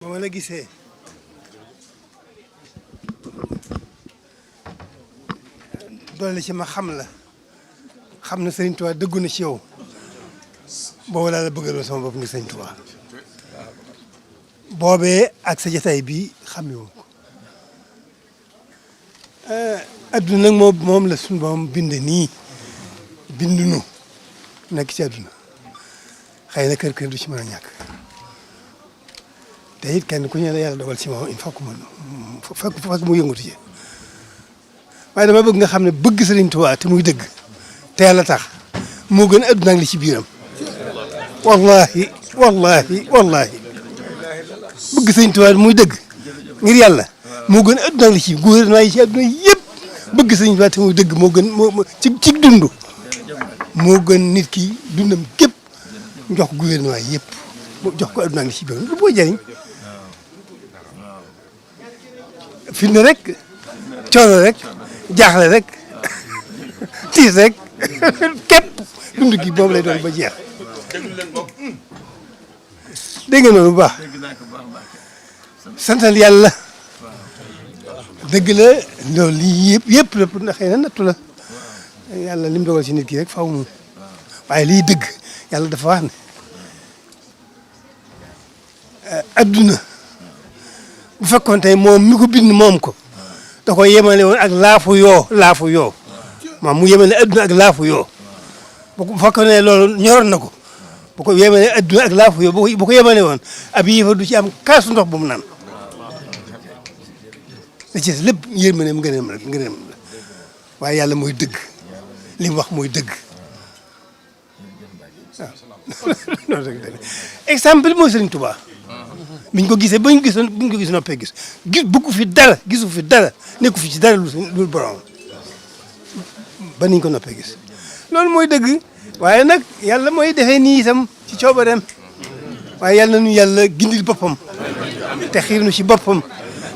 ba ma la gisee doole ci ma xam la xam na Sëriñ Tuubaa dëggu na ci yow boobu laa la bëggaloo sama bopp ngir Sëriñ Tuubaa boobee ak sa jotaay bi xam yow ko adduna nag moom la suñu borom bind nii bind nu nekk ci adduna xëy na kër du ci mën a ñàkk te it kenn ku ñu la yàlla dogal ci moom il faut que mu yëngatu ci waaye dama bëgg nga xam ne bëgg Sëriñ Tuubaa te muy dëgg te yàlla tax moo gën a adduna ak li ci biiram wallahi bëgg Sëriñ Tuubaa muy dëgg ngir yàlla moo gën a adduna ak li ci gouvernement yi ci adduna yëpp bëgg Sëriñ Tuubaa te muy dëgg moo gën ci dund moo gën nit ki dundam képp jox ko gouvernement yi yëpp jox ko adduna ak li ci biiram lu boo jëriñ fitna rek coono rek jaaxle rek tiis rek képp dund gi boobu lay doon ba jeex dégg nga noonu bu baax santal yàlla dëgg la loolu lii yëpp la pour xëy na nattu la yàlla lim dogal ci nit ki rek faaw mu waaye lii dëgg yàlla dafa wax ne adduna bu fekkoon tey moom mi ko bind moom ko da ko yemale woon ak laafu yoo moom mu yemale adduna ak laafu yoo bu fekkoon ne loolu ñoroon na ko bu ko yemale adduna ak laafu yoo bu ko yemale woon ab yéefa du ci am kaasu ndox bu mu naan da ci lépp yërmandeem ngëneem la waaye yàlla mooy dëgg li mu wax mooy dëgg waaw exemple mooy Sëriñ Tuubaa biñ ko gisee buñ ko gis noppee gis bëggu fi dara gisu fi dara nekku fi ci dara lu borom ba niñ ko noppee gis loolu mooy dëgg waaye nag yàlla mooy defee nii itam ci coobareem waaye yàlla nañu yàlla gindil boppam te xiir nu ci boppam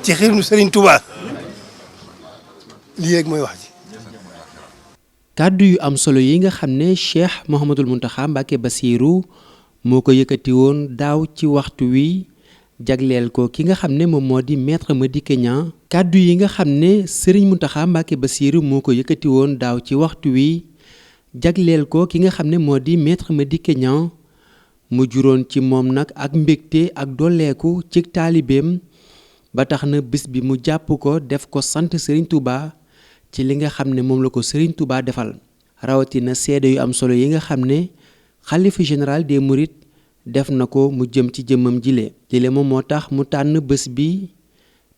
ci xiir nu Sëriñ Tuubaa lii rek mooy wax ji. kàddu yu am solo yi nga xam ne Cheikh Mouhamadul Mountakha Mbacké Bassirou moo ko yëkkati woon daaw ci waxtu wi jagleel ko ki nga xam ne moom moo di maître Madické Niang kàddu yi nga xam ne Serigne Mountakha Mbacké Bassirou moo ko yëkkati woon daaw ci waxtu wi jagleel ko ki nga xam ne moo di maître Madické Niang mu juróon ci moom nag ak mbégte ak dolleeku ci taalibeem ba tax na bis bi mu jàpp ko def ko sant Serigne Touba ci li nga xam ne moom la ko Serigne Touba defal rawatina seede yu am solo yi nga xam ne xalifa général des mourides def na ko mu jëm ci jëmmam jile moom moo tax mu tànn bés bi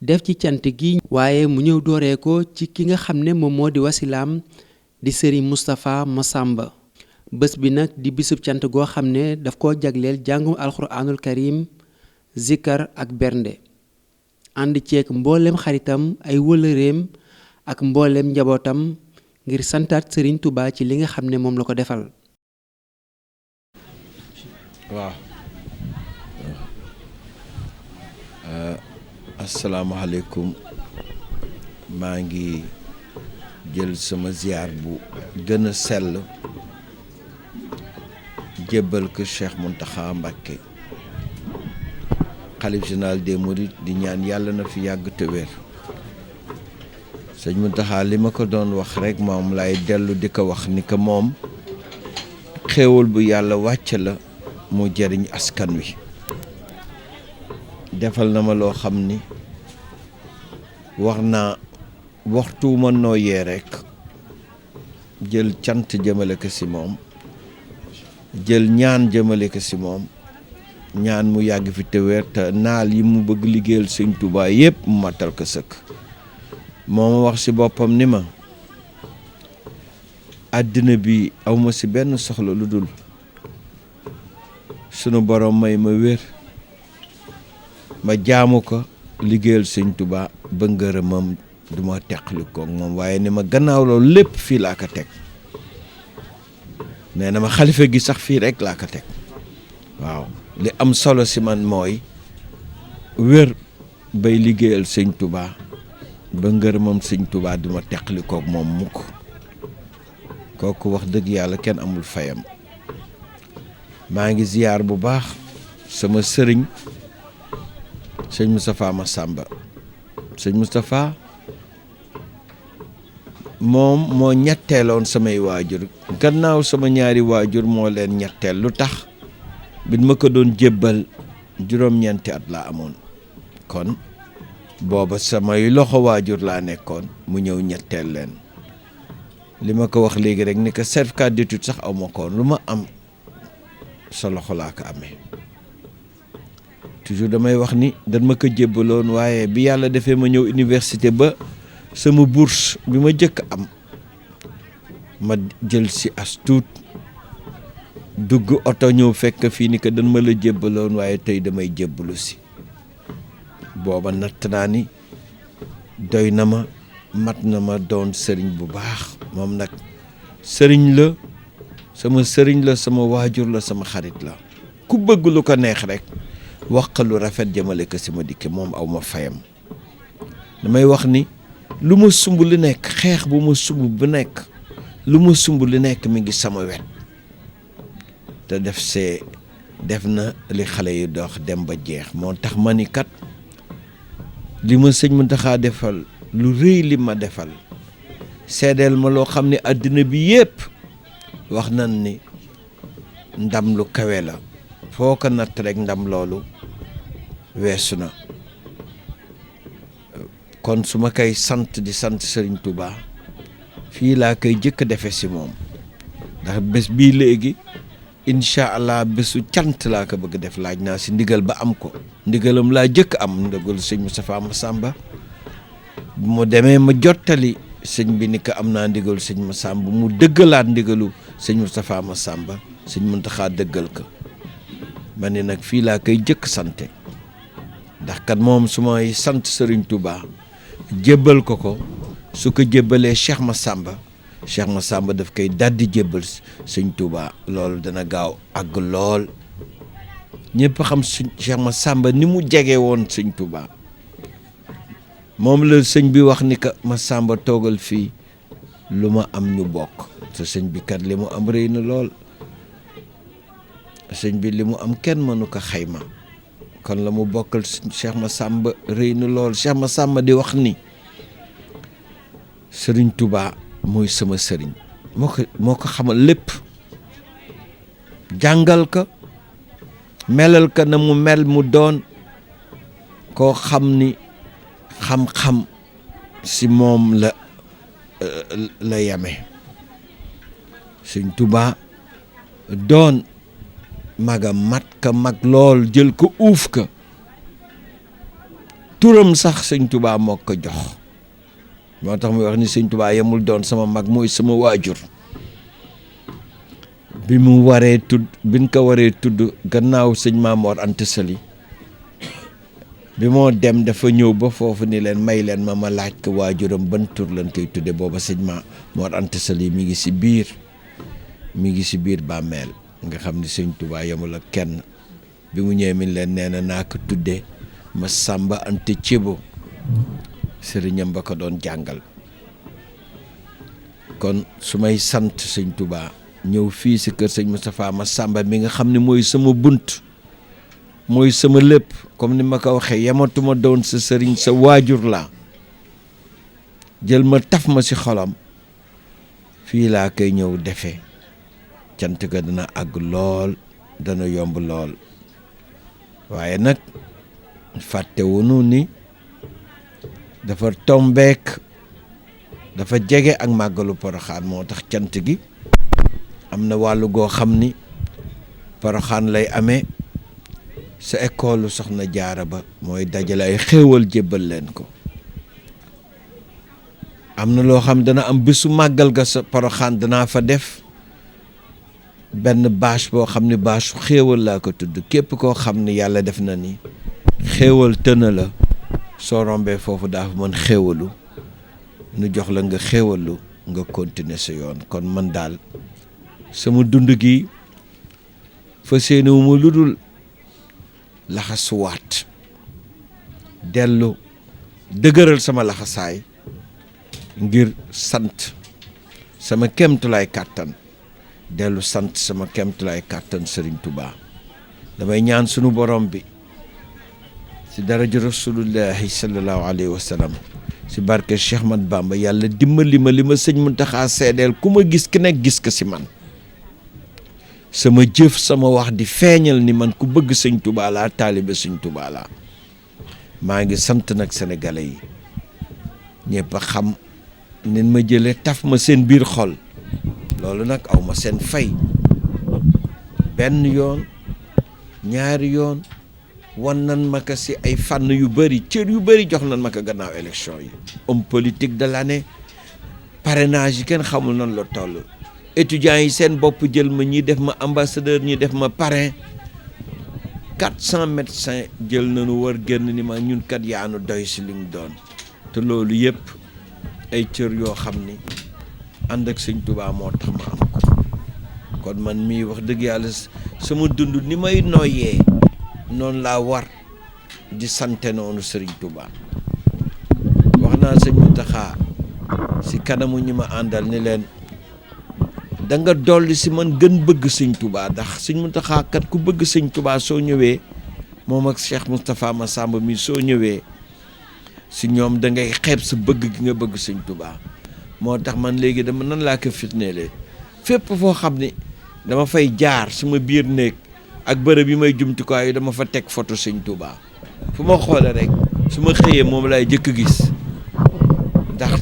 def ci cant gi waaye mu ñëw dooree ko ci ki nga xam ne moom moo di wasilaam di Serigne Moustapha Massamba bés bi nag di bisub cant goo xam ne daf koo jagleel jàngum alxuraanul karim zikkar ak bernde ànd ceeg mboolem xaritam ay wëlëreem ak mboolem njabootam ngir santaat Serigne Touba ci li nga xam ne moom la ko defal. waaw asalaamaaleykum maa ngi jël sama ziar bu gën a sell jébbal ko Cheikh Mountakha Mbacké xalif général des mourides di ñaan yàlla na fi yàgg te wér sëñ Mountakha li ma ko doon wax rek moom lay dellu di ko wax ni ko moom xéewal bu yàlla wàcc la mu jëriñ askan wi defal na ma loo xam ni wax naa waxtu ma nooyee rekk jël cant jëmale ko ci moom jël ñaan jëmale ko ci moom ñaan mu yàgg fi te wér te naal yi mu bëgg liggéeyal Sëñ Tuubaa yépp mu matal ko sëkk moo ma wax ci boppam ni ma àddina bi awma ci benn soxla lu dul sunu borom may ma wér ma jaamu ko liggéeyal Sëñ Tuubaa ba ngërëmam du ma teqli koog moom waaye ni ma gannaaw loolu lépp fii laa ko teg nee na ma xalifa gi sax fii rek laa ko teg waaw li am solo ci man mooy wér bay liggéeyal Sëñ Tuubaa ba ngërëmam Sëñ Tuubaa du ma teqli koog moom mukk kooku wax dëgg yàlla kenn amul fayam maa ngi ziyaar bu baax sama sëriñ sëñ Moustapha Massamba sëñ Moustapha moom moo ñetteeloon samay waajur gannaaw sama ñaari waajur moo leen ñetteel lu tax bi ma ko doon jébbal juróom-ñeenti at laa amoon kon booba samay loxo waajur laa nekkoon mu ñëw ñetteel leen li ma ko wax léegi rek ni que certificat d'étude sax aw ma koon lu ma am sa loxo laa ko amee toujours damay wax ni dañ ma ko jébbaloon waaye bi yàlla defee ma ñëw université ba sama bourse bi ma jëkk am ma jël si as tuut dugg oto ñëw fekk fii ni que dañ ma la jébbaloon waaye tey damay jébbalu si booba natt naa ni doy na ma mat na ma doon sëriñ bu baax moom nag sëriñ la sama waajur la sama xarit la ku bëgg lu ko neex rek wax lu rafet jëmale ko si ma dikke moom aw ma fayam damay wax ni lu ma sumb lu nekk xeex bu ma sumb bu nekk lu ma sumb lu nekk mi ngi sama wet te def na li xale yi dox dem ba jeex moo tax ma ni kat li ma sëñ Mountakha defal lu rëy li ma defal seedeel ma loo xam ne àddina bi yépp wax nan ni ndam lu kawe la foo ko natt rek ndam loolu weesu na kon su ma koy sant di sant Serigne Touba fii laa koy jëkk a defe si moom ndax bés bii léegi incha allah bésu cant laa ko bëgg def laaj naa si ndigal ba am ko ndigalam laa jëkk am ndigal sëñ Moustapha Massamba bu mu demee ma jottali sëñ bi ni ko am naa ndigal sëñ Massamba mu dëggalaat ndigalu sëñ Moustapha Massamba sëñ Mountakha dëggal ko ma ne nag fii laa koy jëkk sante ndax kat moom su may sant Serigne Touba jébbal ko su ko jébbalee Cheikh Massamba daf koy daldi jébbal sëñ Touba loolu dana gaaw àgg lool ñëpp xam suñ Cheikh Massamba ni mu jege woon sëñ Touba moom la sëñ bi wax ni que Massamba toogal fii lu ma am ñu bokk te sëñ bi kat li mu am rëy na lool sëñ bi li mu am kenn mënu ko xayma kon la mu bokkal Cheikh Massamba rëy na lool Cheikh Massamba di wax ni sëriñ Touba mooy sama sëriñ moo ko xamal lépp jàngal ko melal ko na mu mel mu doon koo xam ni xam-xam si moom la yame sëriñ Touba doon magam mat ka mag lool jël ko uuf ka turam sax sëñ Touba moo ko jox moo tax muy wax ni sëñ Touba yemul doon sama mag mooy sama waajur bi mu waree tudd biñ ko waree tudd gannaaw sëñ Mamor Anta Sali bi moo dem dafa ñëw ba foofu ni leen may leen ma laaj ko waajuram ban tur lañ koy tudde booba sëñ Mamor Anta Sali mi ngi si biir bàmmeel nga xam ni sëñ Touba yemul ak kenn bi mu ñëwee mi leen nee na naa ko tuddee Massamba Anta Thiebo sëriñam ba ko doon jàngal kon su may sant sëñ Touba ñëw fii si kër sëñ Moustapha Massamba mi nga xam ne mooy sama bunt mooy sama lépp comme ni ma ko waxee yematuma doon sa sëriñ sa waajur laa jël ma taf ma si xolam fii laa koy ñëw defee cant ga dana àgg lool dana yomb lool waaye nag fàttewunu ni dafa tombeek dafa jege ak màggalu Poroxaan moo tax cant gi am na wàllu goo xam ni Poroxaan lay amee sa école Soxna Jaara ba mooy dajale ay xéewal jébbal leen ko am na loo xam dana am bésu màggal ga sa Poroxaan danaa fa def benn bâche boo xam ne bâche xéewal laa ko tudd képp koo xam ne yàlla def na ni xéewal tëna la soo rombee foofu daa fa mën xéewalu nu jox la nga xéewalu nga continuer sa yoon kon man daal sama dund gi fa séenewuma lu dul laxasuwaat dellu dëgëral sama laxasaay ngir sant sama kemtulaay kàttan dellu sant sama kemtulaay kàttan Serigne Touba damay ñaan sunu borom bi si daraja rasulullahi sallallahu alayhi wa sallam si barke Cheikh Ahmad Bamba yàlla dimbali ma li ma sëñ Muntaxa seedeel ku ma gis ki nekk gis ko si man sama jëf sama wax di feeñal ni man ku bëgg sëñ Tuubaa laa taalibe sëñ Tuubaa laa maa ngi sant nag sénégalais yi ñëpp a xam nen ma jëlee taf ma seen biir xol loolu nag aw ma seen fay benn yoon ñaari yoon wan nan ma ko si ay fànn yu bëri cër yu bëri jox nan ma ko gannaaw élection yi homme politique de l'année parrainage yi kenn xamul nan la toll étudiants yi seen bopp jël ma ñi def ma ambassadeur ñi def ma parrain 400 médecins jël nañu war génn ni ma ñun kat yaanu doy si li ñu doon te loolu yëpp ay cër yoo xam ni ànd ak sëñ Tuubaa moo tax ma am ko kon man mii wax dëgg yàlla sama dund ni may noyyee noonu laa war di sante noonu sëriñ Tuubaa wax naa sëñ Muntaxa si kanamu ñi ma àndal ni leen da nga dolli si man gën bëgg sëñ Tuubaa ndax sëñ Muntaxa kat ku bëgg sëñ Tuubaa soo ñëwee moom ak Cheikh Moustapha Massamba mi soo ñëwee si ñoom da ngay xeeb sa bëgg gi nga bëgg sëñ Tuubaa moo tax man léegi dama nan laa ko fitneele fépp foo xam ni dama fay jaar suma biir néeg ak bërëb yi may jumtukaay yi dama fa teg photo sëñ Tuubaa fu ma xoole rek su ma xëyee moom laay jëkk gis ndax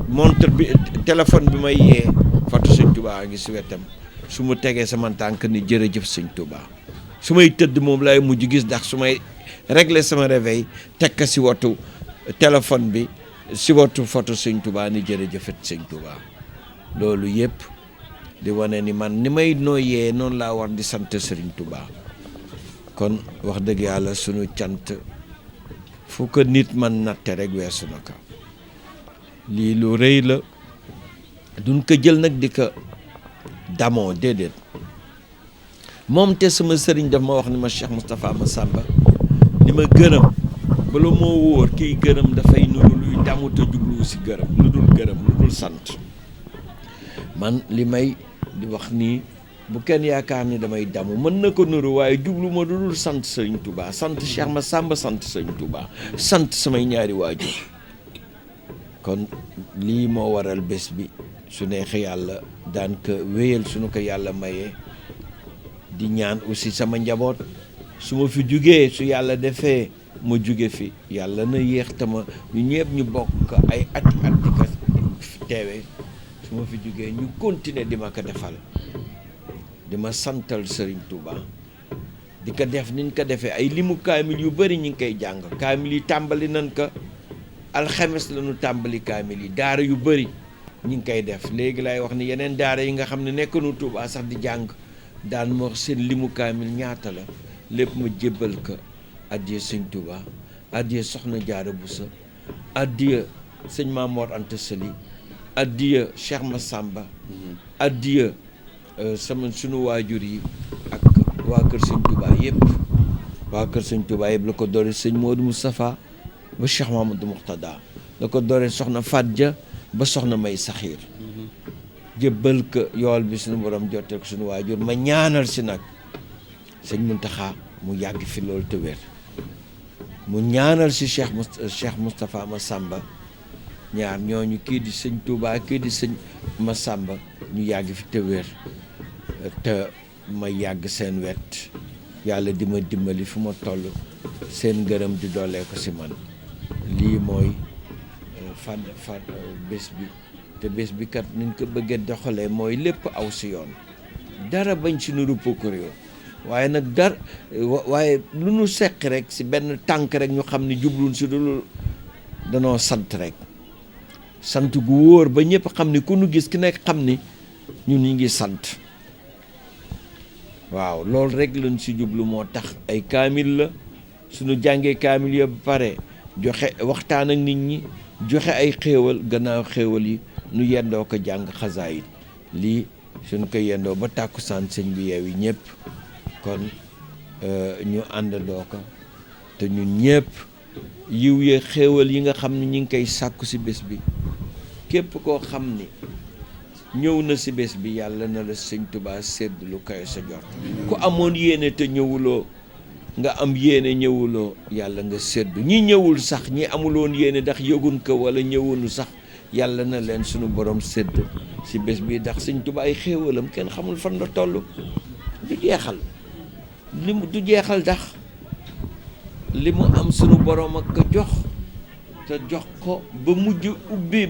montre bi téléphone bi may yee photo sëñ Tuubaa ngi si wetam su ma tegee sama tànk ni jërëjëf sëñ Tuubaa su may tëdd moom laay mujj gis ndax su may régler sama réveil teg ko si watu téléphone bi si watu photo sëñ Tuubaa ni jërëjëfet sëñ Tuubaa loolu yëpp di wane ni man ni may nooyee noonu laa war di sant sëriñ Tuubaa kon wax dëgg yàlla sunu cant fu ko nit man natte rek weesu na ko lii lu rëy la duñ ko jël nag di ko damoo déedéet moom te sama sëriñ daf ma wax ni ma Cheikh Moustapha Massamba ni ma gërëm bala moo wóor kiy gërëm dafay nuru luy damu te jubluwu si gërëm lu dul gërëm lu dul sant man li may di wax nii bu kenn yaakaar ni damay damu mën na ko nuru waaye jublu ma lu dul sant sëriñ Touba sant Cheikh Massamba sant sëriñ Touba sant samay ñaari waajur kon lii moo waral bés bi su neexee yàlla daan ko wéyal suñu ko yàlla mayee di ñaan aussi sama njaboot su ma fi jugee su yàlla defee ma juge fi yàlla na yéex tama ñu ñëpp ñu bokk ay ati at di ko teewe su ma fi jugee ñu continuer di ma ko defal di ma santal Serigne Touba di ko def niñ ko defee ay limu kaamil yu bëri ñu ngi koy jàng kaamil yi tàmbali nañ ko alxames la ñu tàmbali kaamil yi daara yu bëri ñu ngi koy def léegi lay wax ni yeneen daara yi nga xam ne nekk nu Touba sax di jàng daan ma wax seen limu kaamil ñaata la lépp ma jébbal ko addiya sëñ Touba addiya soxna Jaara Buso addiya sëñ Mamor Anta Sali addiya Cheikh Massamba addiya sama sunu waajur yi ak waa kër sëñ Touba yëpp waa kër sëñ Touba yëpp la ko doore sëñ Modou Moustapha ba Cheikh Mamadou Mourtada la ko doore soxna Fadja ba soxna May Saxiir jébbal ko yool bi suñu borom jotteel ko suñu waajur ma ñaanal si nag sëñ Muntaxa mu yàgg fi loolu te wér mu ñaanal si Cheikh Moustapha Massamba ñaar ñooñu kii di sëñ Touba kii di sëñ Massamba ñu yàgg fi te wér te ma yàgg seen wet yàlla di ma dimbali fu ma toll seen ngërëm di doolee ko si man lii mooy fan bés bi te bés bi kat niñ ko bëggee doxalee mooy lépp aw si yoon dara bañ si nuru pokkuréew waaye nag waaye lu nu seq rek si benn tànk rek ñu xam ni jubluñ si dul danoo sant rek sant gu wóor ba ñëpp xam ni ku nu gis ki nekk xam ni ñun ñu ngi sant waaw loolu rek lañ si jublu moo tax ay kaamil la suñu jàngee kaamil ya ba pare joxe waxtaan ak nit ñi joxe ay xéewal gannaaw xéewal yi nu yendoo ko jàng xasaayit lii suñu ko yendoo ba tàkkusaan sëñ bi yeew yi ñëpp kon ñu àndandoo ko te ñun ñëpp yiw yee xéewal yi nga xam ne ñu ngi koy sàkku si bés bi képp koo xam ni ñëw na si bés bi yàlla na la sëñ Touba sedd lu kayo sa jot ku amoon yéene te ñëwuloo nga am yéene ñëwuloo yàlla nga séddu ñi ñëwul sax ñi amuloon yéene ndax yëgun ko wala ñëwunu sax yàlla na leen sunu borom sédd si bés bi ndax Sëñ Tuubaa ay xéewalam kenn xamul fan la toll du jeexal du jeexal ndax li mu am sunu borom ak ko jox te jox ko ba mujj ubbi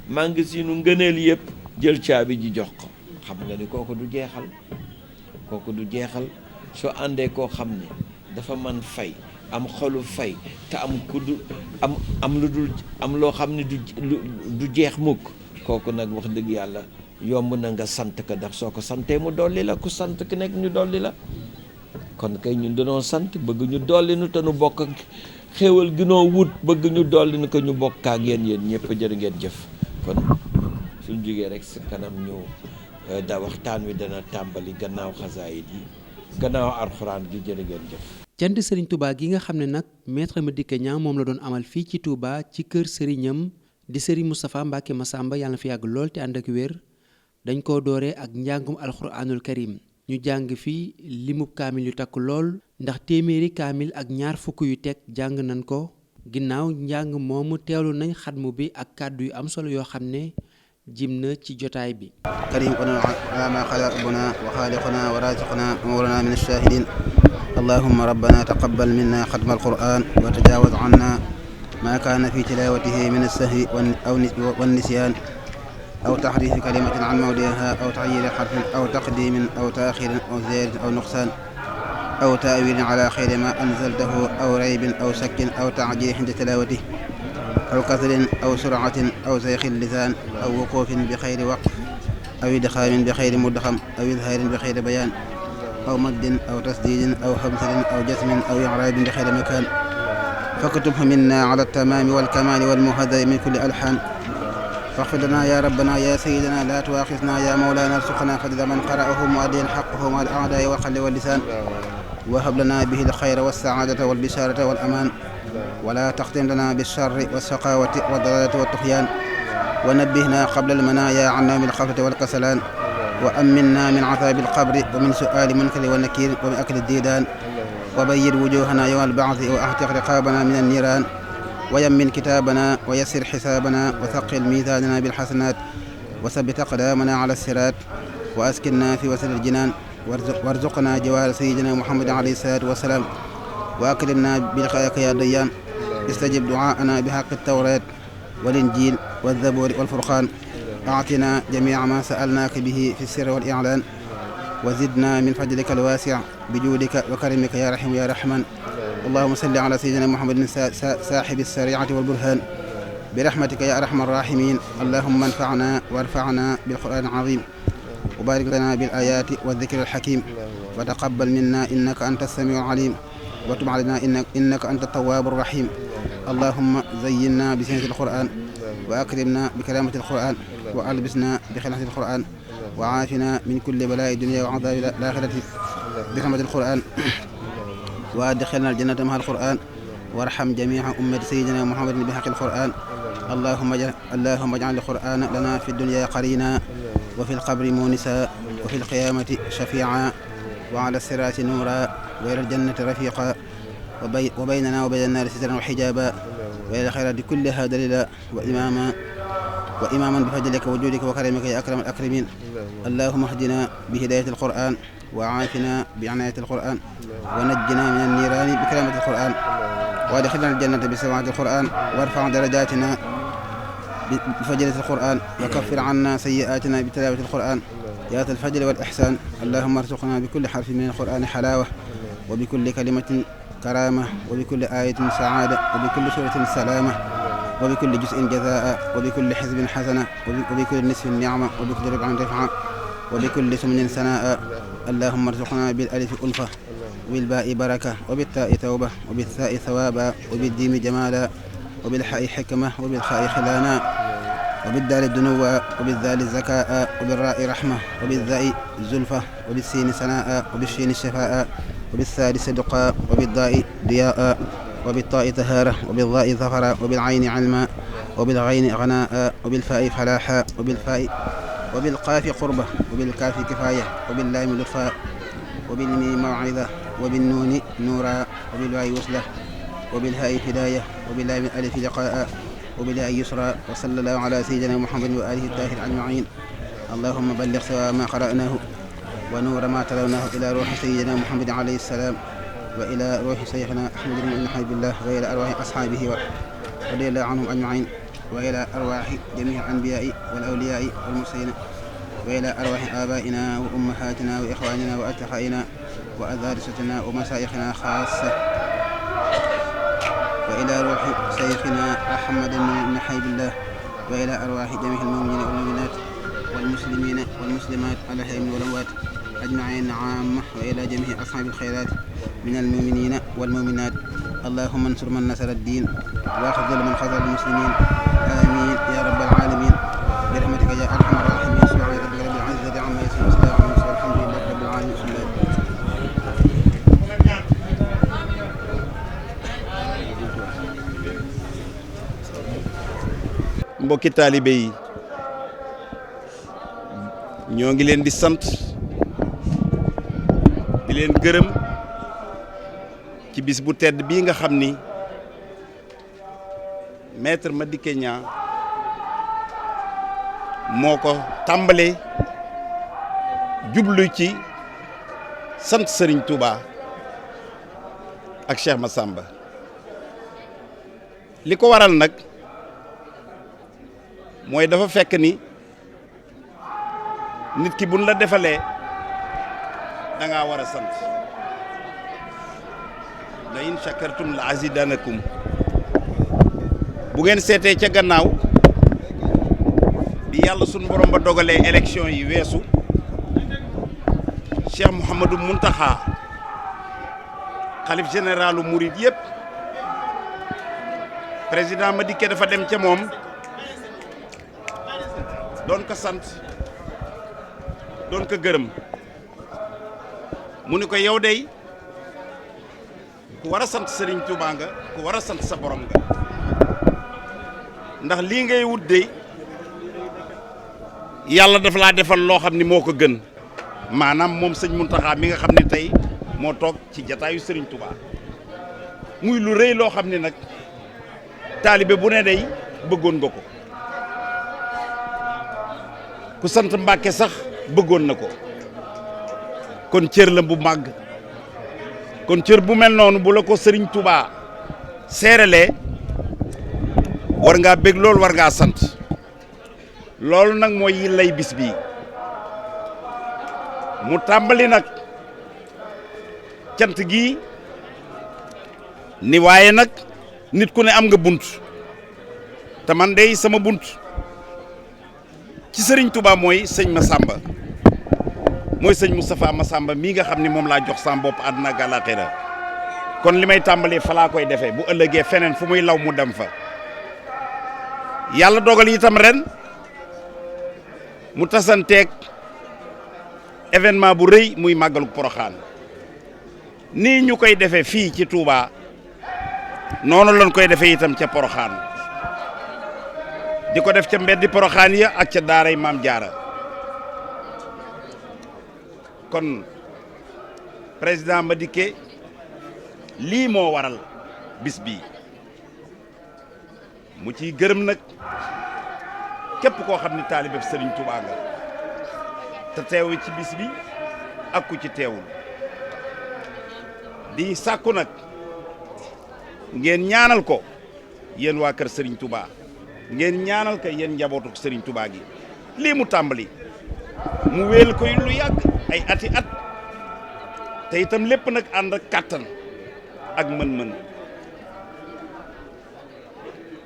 magasinu ngëneel yëpp jël caabi ji jox ko xam nga ni kooku du jeexal soo àndee koo xam ne dafa man fay am xolu fay te am ku du am lu dul am loo xam ne du jeex mukk kooku nag wax dëgg yàlla yomb na nga sant ko ndax soo ko santee mu dolli la ku sant ki nekk ñu dolli la kon kay ñun dañoo sant bëgg ñu dolli nu te nu bokk ak xéewal gi noo wut bëgg ñu dolli nu ko ñu bokk ak yéen ñëpp jërë ngeen jëf kon suñ jógee rek si kanam ñu da waxtaan wi dana tàmbali gannaaw xasaayid yi gannaaw alxuraan gi jërë ngeen jëf. cant Serigne Touba gi nga xam ne nag Maître Madické Niang moom la doon amal fii ci Touba ci kër Serignam di Serigne Moustapha Mbacké Massamba yàlla na fi yàgg lool te ànd ak wér dañ koo dooree ak njàngum alxuraanul karim ñu jàng fii limub kaamil yu takk lool ndax téeméeri kaamil ak ñaar fukk yu teg jàng nañ ko ginnaaw njàng moomu teewlu nañ xatmu bi ak kàddu yu am solo yoo xam ne jim na ci jotaay bi. karim ala ma xala rabbuna wa xaaliquna wa raziquna wa mawlana min ash-shahidin allahumma rabbana taqabbal minna xatma alquran wa tajawaz anna ma kaana fi tilawatihi min as-sahwi wan-nisyan aw taxriifi kalimatin an mawdi'iha aw taxyiiri xarfin aw taqdiimin aw taaxiirin aw ziyaadatin aw nuqsaan aw taawiilin ala xayri ma anzaltahu aw raybin aw shakkin aw tacjiilin inda tilaawatihi aw kasrin aw surcatin aw zayqi lisaan aw wuquufin bi xayri waqf aw idxaamin bi xayri mudxam aw izhaarin bi xayri bayaan aw maddin aw tasdiidin aw hamsatin aw jasmin aw icraabin bi xayri makaan faktubhu minna ala altamaami walkamaali walmuhadari min kulli alxaan فاغفر لنا يا ربنا يا سيدنا لا تؤاخذنا يا مولانا ارزقنا فضل من قرأه مؤديا حقه مع الأعداء والقلب واللسان وهب لنا به الخير والسعادة والبشارة والأمان ولا تختم لنا بالشر والشقاوة والضلالة والطغيان ونبهنا قبل المنايا عن نوم الغفلة والكسلان وأمنا من عذاب القبر ومن سؤال منكر ونكير ومن أكل الديدان وبيض وجوهنا يوم البعث وأعتق رقابنا من النيران ويمن كتابنا ويسر حسابنا وثقل ميزاننا بالحسنات وثبت أقدامنا على الصراط وأسكننا في وسط الجنان وارزقنا جوار سيدنا محمد عليه الصلاة والسلام وأكرمنا بلقائك يا ديان استجب دعاءنا بحق التوراة والإنجيل والزبور والفرقان أعطنا جميع ما سألناك به في السر والإعلان وزدنا من فضلك الواسع بجودك وكرمك يا رحيم يا رحمن اللهم صل على سيدنا محمد صاحب السريعة والبرهان برحمتك يا أرحم الراحمين اللهم انفعنا وارفعنا بالقرآن العظيم وبارك لنا بالآيات والذكر الحكيم وتقبل منا إنك أنت السميع العليم وتب علينا إنك أنت التواب الرحيم اللهم زينا بزينة القرآن وأكرمنا بكرامة القرآن وألبسنا بخلافة القرآن وعافنا من كل بلاء الدنيا وعذاب الآخرة برحمة القرآن وادخلنا الجنة مع القرآن وارحم جميع أمة سيدنا محمد بحق القرآن اللهم اجعل القرآن لنا في الدنيا قرينا وفي القبر مونسا وفي القيامة شفيعا وعلى الصراط نورا وإلى الجنة رفيقا وبيننا وبين النار سترا وحجابا وإلى الخيرات كلها دليلا وإماما بفضلك وجودك وكرمك يا أكرم الأكرمين اللهم اهدنا بهداية القرآن وعافنا بعناية القرآن ونجنا من النيران بكرامة القرآن وادخلنا الجنة بسماعة القرآن وارفع درجاتنا بفجرة القرآن وكفر عنا سيئاتنا بتلاوة القرآن يا ذا الفجر والإحسان اللهم ارزقنا بكل حرف من القرآن حلاوة وبكل كلمة كرامة وبكل آية سعادة وبكل سورة سلامة وبكل جزء جزاء وبكل حزب حسنة وبكل نصف نعمة وبكل ربع رفعة وبكل سمن سناء اللهم ارزقنا بالألف ألفة وبالباء بركة وبالتاء توبة وبالثاء ثوابا وبالديم جمالا وبالحاء حكمة وبالخاء خلانا وبالدال دنوا وبالذال زكاء وبالراء رحمة وبالذاء زلفة وبالسين سناء وبالشين الشفاء وبالثالث صدقاء وبالضاء ضياء وبالطاء طهارة وبالضاء ظفرا وبالعين علما وبالغين غناء وبالفاء فلاحا وبالقاف قربة وبالكاف كفاية وباللام لطفا وبالميم موعظة وبالنون نورا وبالواي وصلة وبالهاء هداية وباللام الألف لقاء وبالياء يسرا وصلى الله على سيدنا محمد وآله الطاهرين أجمعين. اللهم بلغ سواء ما قرأناه ونور ما تلوناه إلى روح سيدنا محمد عليه السلام وإلى روح شيخنا أحمد بن حبيب الله وإلى أرواح أصحابه رضي الله عنهم أجمعين وإلى أرواح جميع الأنبياء والأولياء والمرسلين وإلى أرواح آبائنا وأمهاتنا وإخواننا وأصدقائنا وأدارستنا ومشايخنا خاصة وإلى روح شيخنا أحمد بن حبيب الله وإلى أرواح جميع المؤمنين والمؤمنات والمسلمين والمسلمات الأحياء والأموات أجمعين عامة وإلى جميع أصحاب الخيرات من المؤمنين والمؤمنات. اللهم انصر من نصر الدين واخذل من خذل المسلمين. آمين يا رب العالمين برحمتك يا أرحم الراحمين. سبحان ربك رب العزة عما يصفون وسلام على المرسلين والحمد لله رب العالمين. mbokki taalibe yi ñoo ngi leen di sant di leen gërëm ci bis bu tedd bii nga xam ni maître Madické Niang moo ko tàmbalee jublu ci sant Serigne Touba ak Cheikh Massamba li ko waral nag mooy dafa fekk ni nit ki buñ la defalee da ngaa war a sant la in shakartum la azidanakum bu ngeen seetee ca gannaaw bi yàlla sunu borom ba dogalee élection yi weesu Cheikh Mouhamadou Mountakha xalif généralu Mouride yëpp président Madické dafa dem ca moom doon ko sant doon ko gërëm mu ni ko yow dey ku war a sant Serigne Touba nga ku war a sant sa borom nga ndax lii ngay wut dey yàlla dafa laa defal loo xam ni moo ko gën maanaam moom sëñ Mountakha mi nga xam ne tey moo toog ci jataayu Serigne Touba muy lu rëy loo xam ne nag taalibe bu ne dey bëggoon nga ko ku sant Mbàkke sax bëggoon na ko kon cër la bu màgg kon cër bu mel noonu bu la ko Serigne Touba seeralee war ngaa bég loolu war ngaa sant loolu nag mooy yi lay bis bii mu tàmbali nag cant gi ni waaye nag nit ku ne am nga bunt te man dey sama bunt ci Serigne Touba mooy sëñ Massamba mooy sëñ Moustapha Massamba mii nga xam ni moom laa jox sama bopp àdduna ak àllaaxira kon li may tàmbalee fa laa koy defee bu ëllëgee feneen fu muy law mu dem fa yàlla dogal itam ren mu tasanteeg événement bu rëy muy màggalu Poroxaan nii ñu koy defee fii ci Touba noonu lañ koy defee itam ca Poroxaan di ko def ca mbeddi Poroxaan ya ak ca daaray Maam Jaara kon président Madické lii moo waral bis bii mu ciy gërëm nag képp koo xam ne taalibe Serigne Touba nga te teew ci bis bi ak ku ci teewul di sàkku nag ngeen ñaanal ko yéen waa kër Serigne Touba ngeen ñaanal ko yéen njabootu Serigne Touba gi lii mu tàmbali mu wéel koy lu yàgg ay ati at te itam lépp nag ànd ak kàttan ak mën-mën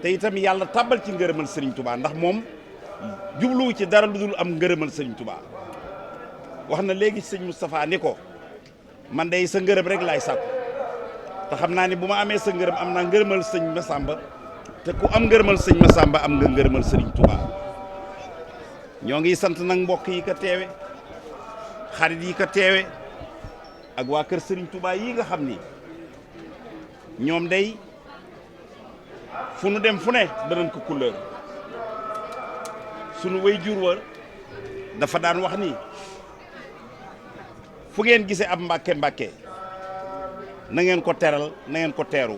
te itam yàlla tàbbal ci ngërëmal Serigne Touba ndax moom jubluwu ci dara lu dul am ngërëmal Serigne Touba wax na léegi sëñ Moustapha ni ko man day sa ngërëm rek laay sàkku te xam naa ni bu ma amee sa ngërëm am naa ngërëmal sëñ Massamba te ku am ngërëmal sëñ Massamba am nga ngërëmal Serigne Touba ñoo ngi sant nag mbokk yi ko teewe xarit yi ko teewe ak waa kër Serigne Touba yi nga xam ni ñoom day fu nu dem fu ne danañ ko couleur sunu way jur wa dafa daan wax ni fu ngeen gisee ab mbàkke mbàkke na ngeen ko teral na ngeen ko teeru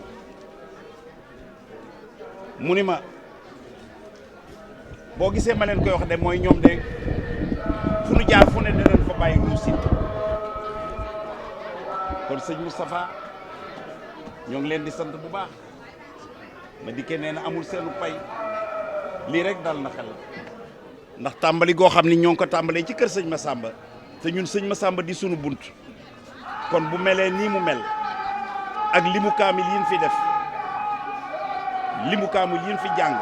mu ni ma boo gisee ma leen koy wax de mooy ñoom de fu nu jaar fu ne danañ fa bàyyi ñu sit kon sëñ Moustapha ñoo ngi leen di sant bu baax ma dikkee nee na amul seenu pay lii rek dal na xel ndax tàmbali goo xam ni ñoo ngi ko tàmbalee ci kër sëñ Massamba te ñun sëñ Massamba di sunu bunt kon bu melee nii mu mel ak limu kaamil yin fi def limu kaamil yin fi jàng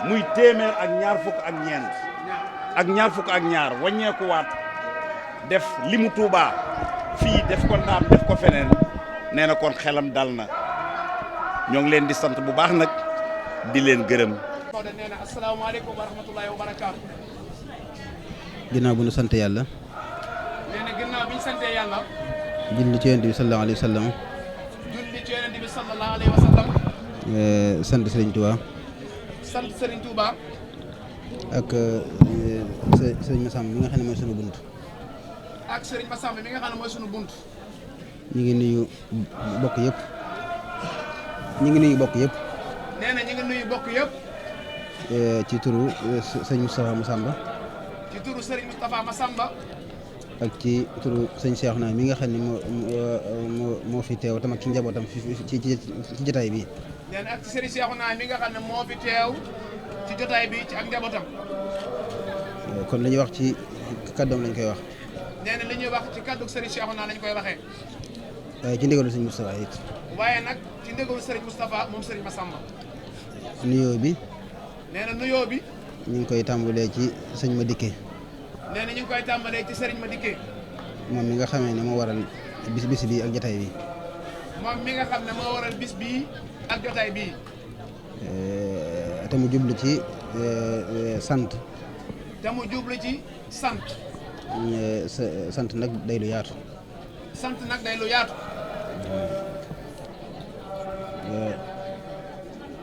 muy téeméer ak ñaar fukk ak ñeent ak ñaar fukk ak ñaar wàññeeku waat def limu Tuubaa fii def ko Ndaam def ko feneen nee na kon xelam dal na ñoo ngi leen di sant bu baax nag di leen gërëm. Maodo nee na asalaamaaleykum wa rahmatullahi wa barakaatu. ginnaaw bu ñu sant yàlla. nee na ginnaaw bi ñu santee yàlla. julli ci yonent bi sallallahu alayhi wa sallam. julli ci yonent bi sallallahu alayhi wa sallam. sant Serigne Touba. sant Serigne Touba. ak Serigne Massamba mi nga xam ne mooy sunu bunt. ak Serigne Massamba mi nga xam ne mooy sunu bunt. ñu ngi nuyu bokk yëpp. ñu ngi nuyu bokk yëpp. nee na ñu ngi nuyu bokk yëpp. ci turu sëñ Moustapha Massamba. ci turu Serigne Moustapha Massamba. ak ci turu sëñ Cheikhouna mi nga xam ne moo fi teew tam ak ci njabootam ci jotaay bi. nee na ak ci Serigne Cheikhouna mi nga xam ne moo fi teew ci jotaay bi ci ak njabootam. kon li ñuy wax ci kàddoom lañ koy wax. nee na li ñuy wax ci kàddu Serigne Cheikhouna lañ koy waxee. waaye ci ndigalu sëñ Moustapha it. waaye nag ci ndigalu Serigne Moustapha moom Serigne Massamba. nuyoo bi. nee na nuyoo bi. ñu ngi koy tàmbalee ci sëñ Madické. nee na ñu ngi koy tàmbalee ci Serigne Madické. moom mi nga xamee ne moo waral bis bi ak jotaay bi. moom mi nga xam ne moo waral bis bii ak jotaay bii. te mu jublu ci sant. te mu jublu ci sant. sant nag day lu yaatu. sant nag day lu yaatu.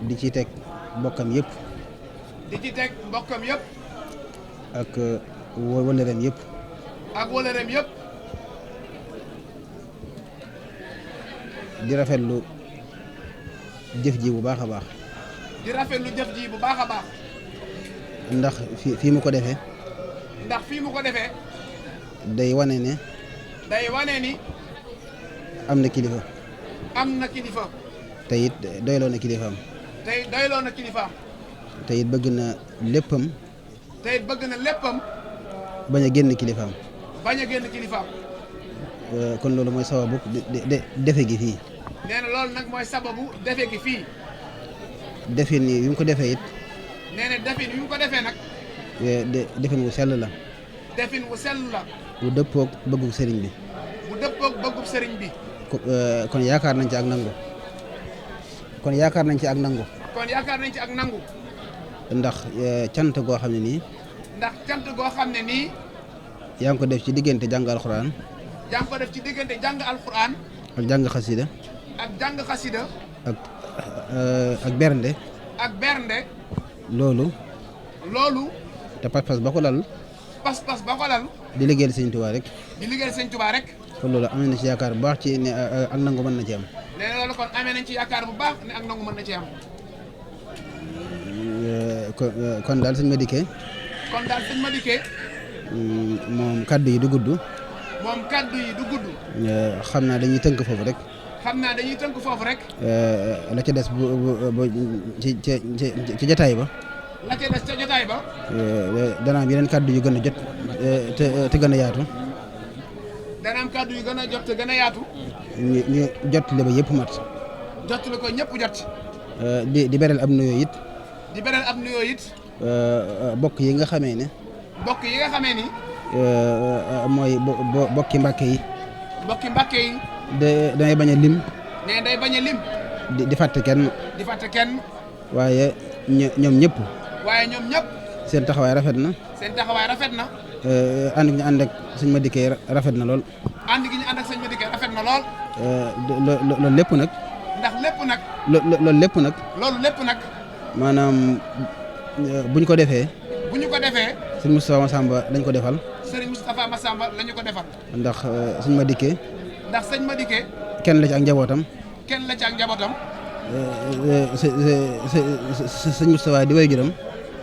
di ci teg bokkam yëpp. di ci teg mbokkam yëpp. ak wëllëreem yëpp. ak wëllëreem yëpp. di rafetlu jëf ji bu baax a baax. di rafetlu jëf ji bu baax a baax. ndax fii mu ko defee. ndax fii mu ko defee. day wane ne. day wane ni. am na kilifa. am na kilifa. te it doyloo na kilifaam. tey doyloo na kilifaam. te it bëgg na léppam. te it bëgg na léppam. bañ a génn kilifaam. bañ a génn kilifaam. kon loolu mooy sababu defe gi fii. nee na loolu nag mooy sababu defe gi fii. defin yi mu ko defee it. nee na defin yu mu ko defee nag. defin wu sell la. defin wu sell la. bu dëppoog bëggu sëriñ bi. bu dëppoog bëggu sëriñ bi. kon yaakaar nañ ci ak nangu. kon yaakaar nañ ci ak nangu. kon yaakaar nañ ci ak nangu. ndax cant goo xam ne nii. ndax cant goo xam ne nii. yaa ngi ko def ci diggante jàng alxuraan. yaa ngi ko def ci diggante jàng alxuraan. ak jàng xasida. ak jàng xasida. ak bernde. ak bernde. loolu. te pas-pas ba ko lal. pas-pas ba ko lal. di liggéeyal sëñ Tuubaa rek. di liggéeyal sëñ Tuubaa rek. kon loolu am na ci yaakaar bu baax ci ne ak nangu mën na ci am. nee na loolu kon amee nañ ci yaakaar bu baax ne ak nangu mën na ci am. kon daal sëñ Madické. kon daal sëñ Madické. moom kaddu yi du gudd. moom kaddu yi du gudd. xam naa dañuy tënk foofu rek. xam naa dañuy tënk foofu rek. la ca des bu ci jotaay ba. la ca des ca jotaay ba. dana am yeneen kaddu yu gën a jot te gën a yaatu. dana am kaddu yu gën a jot te gën a yaatu. ñu jot li ba yëpp mat. jot li ko ñëpp jot. di beral ab nuyoo it. di beral ab nuyoo it. bokk yi nga xamee ne. bokk yi nga xamee ni. mooy bokki Mbàkke yi. bokki Mbàkke yi. damay bañ a lim. nee day bañ a lim. di fàtte kenn. di fàtte kenn. waaye ñoom ñëpp. waaye ñoom ñëpp. seen taxawaay rafet na. seen taxawaay rafet na. ànd gi ñu ànd ak sëñ Madické rafet na lool. ànd gi ñu ànd ak sëñ Madické rafet na lool. loolu lépp nag. ndax lépp nag. loolu lépp nag. loolu lépp nag. maanaam bu ñu ko defee. bu ñu ko defee. sëñ Moustapha Massamba lañ ko defal. sëriñ Moustapha Massamba la ñu ko defal. ndax sëñ Madické. ndax sëñ Madické kenn la ci ak njabootam. kenn la ci ak njabootam. sëñ Moustapha di way juram.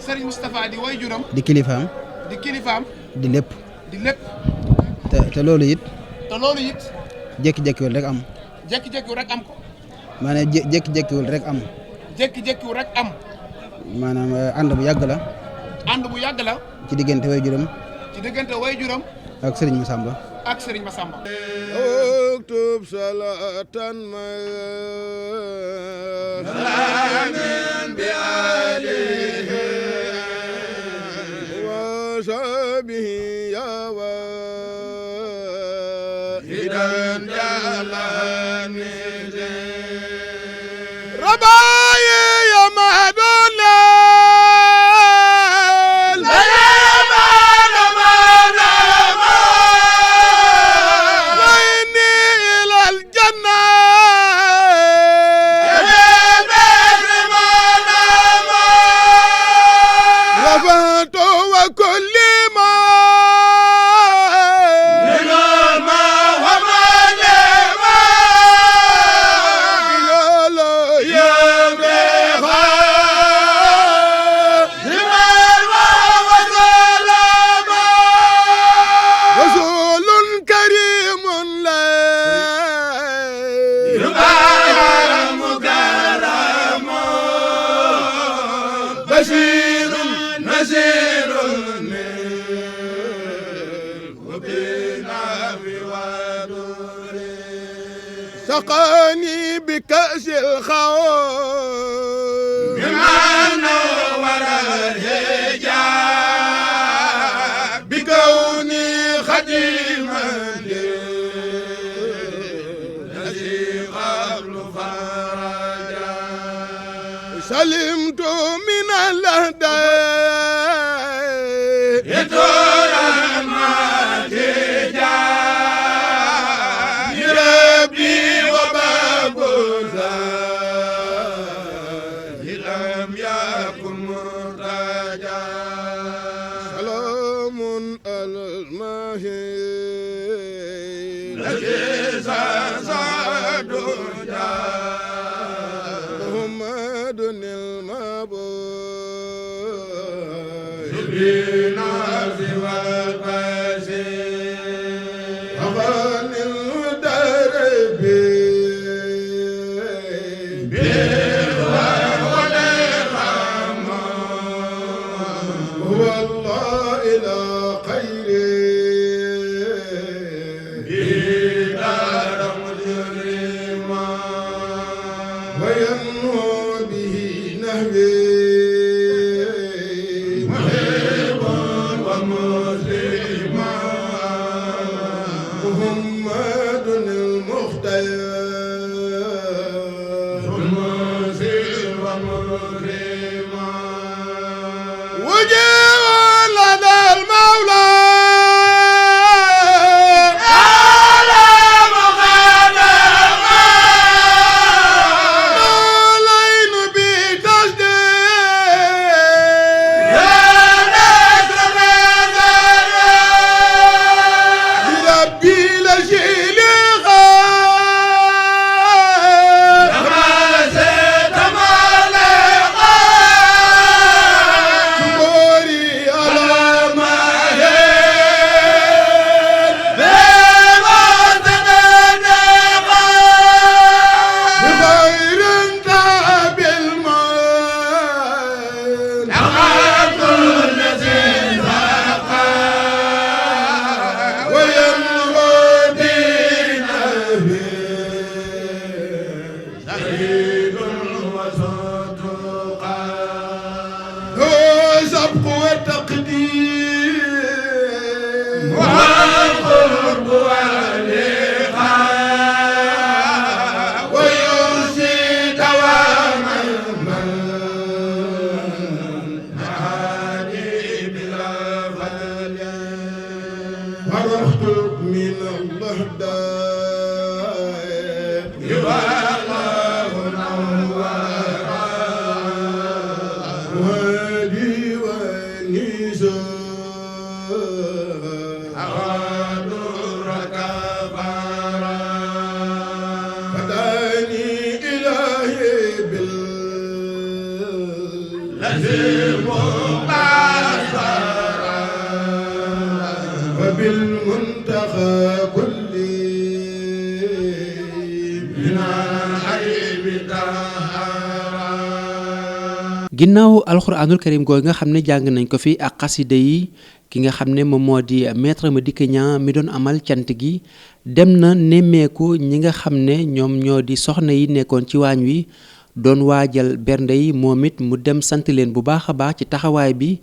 sëriñ Moustapha di way juram. di kilifaam. di kilifaam. di lépp. di lépp. te loolu it. te loolu it. jékki-jékkiwul rek am. jékki-jékkiwul rek am ko. maanaam jékki-jékkiwul rek am. jékki-jékkiwul rek am. maanaam ànd bu yàgg la. ànd bu yàgg la. ci diggante way juram. ci diggante way juram. ak Serigne Massamba. ak Serigne Massamba. اكتب صلاة ما سلام بآله وصحبه يا واحدا جلاني رباي يا مهدونا سقاني بكأس الخوف بمعنى ورا الهجاب بكوني خديما الذي قبل فرجا سلمت من الأهداء يتورى ما الله نور ginnaaw alxuraanul karim googu nga xam ne jàng nañ ko fi ak xasida yi ki nga xam ne moom moo di maître Madické Niang mi doon amal cant gi dem na nemmeeku ñi nga xam ne ñoom ñoo di soxna yi nekkoon ci waañ wi doon waajal bernde yi moom it mu dem sant leen bu baax a baax ci taxawaay bi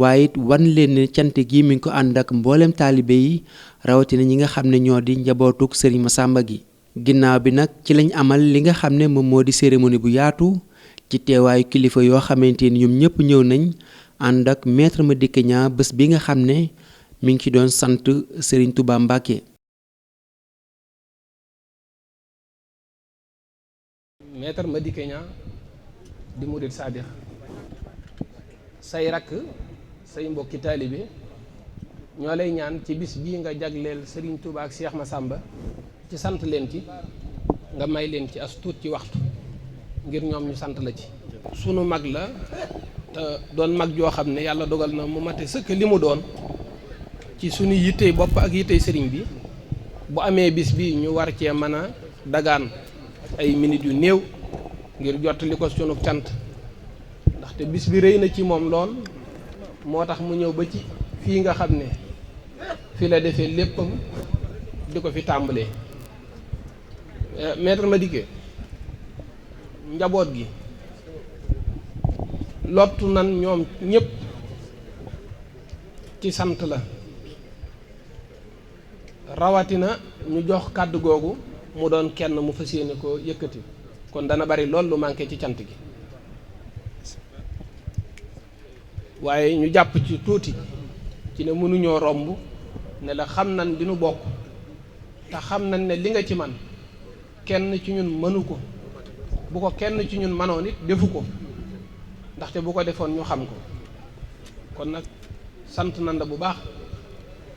waaye it wan leen ne cant gi mi ngi ko ànd ak mboolem taalibe yi rawatina ñi nga xam ne ñoo di njabootuk Serigne Massamba gi. ginnaaw bi nag ci lañ amal li nga xam ne moom moo di cérémonie bu yaatu ci teewaayu kilifa yoo xamante ni ñoom ñëpp ñëw nañ ànd ak maître Madické Niang bés bi nga xam ne mi ngi ci doon sant Serigne Touba Mbacké. maître Madické Niang di murid saadix say rakk say mbokki taalibe ñoo lay ñaan ci bis bii nga jagleel Serigne Touba ak Cheikh Massamba ci sant leen ci nga may leen ci as tuut ci waxtu ngir ñoom ñu sant la ci. sunu mag la te doon mag joo xam ne yàlla dogal na mu mate sëkk li mu doon ci sunu yittey bopp ak yittey sëriñ bi bu amee bis bi ñu war cee mën a dagaan ay minutes yu néew ngir jottali ko sunu cant ndaxte bis bi rëy na ci moom lool moo tax mu ñëw ba ci fii nga xam ne fi la defee léppam di ko fi tàmbalee. maître Madické njaboot gi lottu nan ñoom ñëpp ci sant la rawatina ñu jox kàddu googu mu doon kenn mu fas yéene ko yëkkati kon dana bari lool lu manqué ci cant gi waaye ñu jàpp ci tuuti ci ne mënuñoo romb ne la xam nañ li nu bokk te xam nañ ne li nga ci man kenn ci ñun mënu ko bu ko kenn ci ñun manoon it defu ko ndaxte bu ko defoon ñu xam ko kon nag sant nañ la bu baax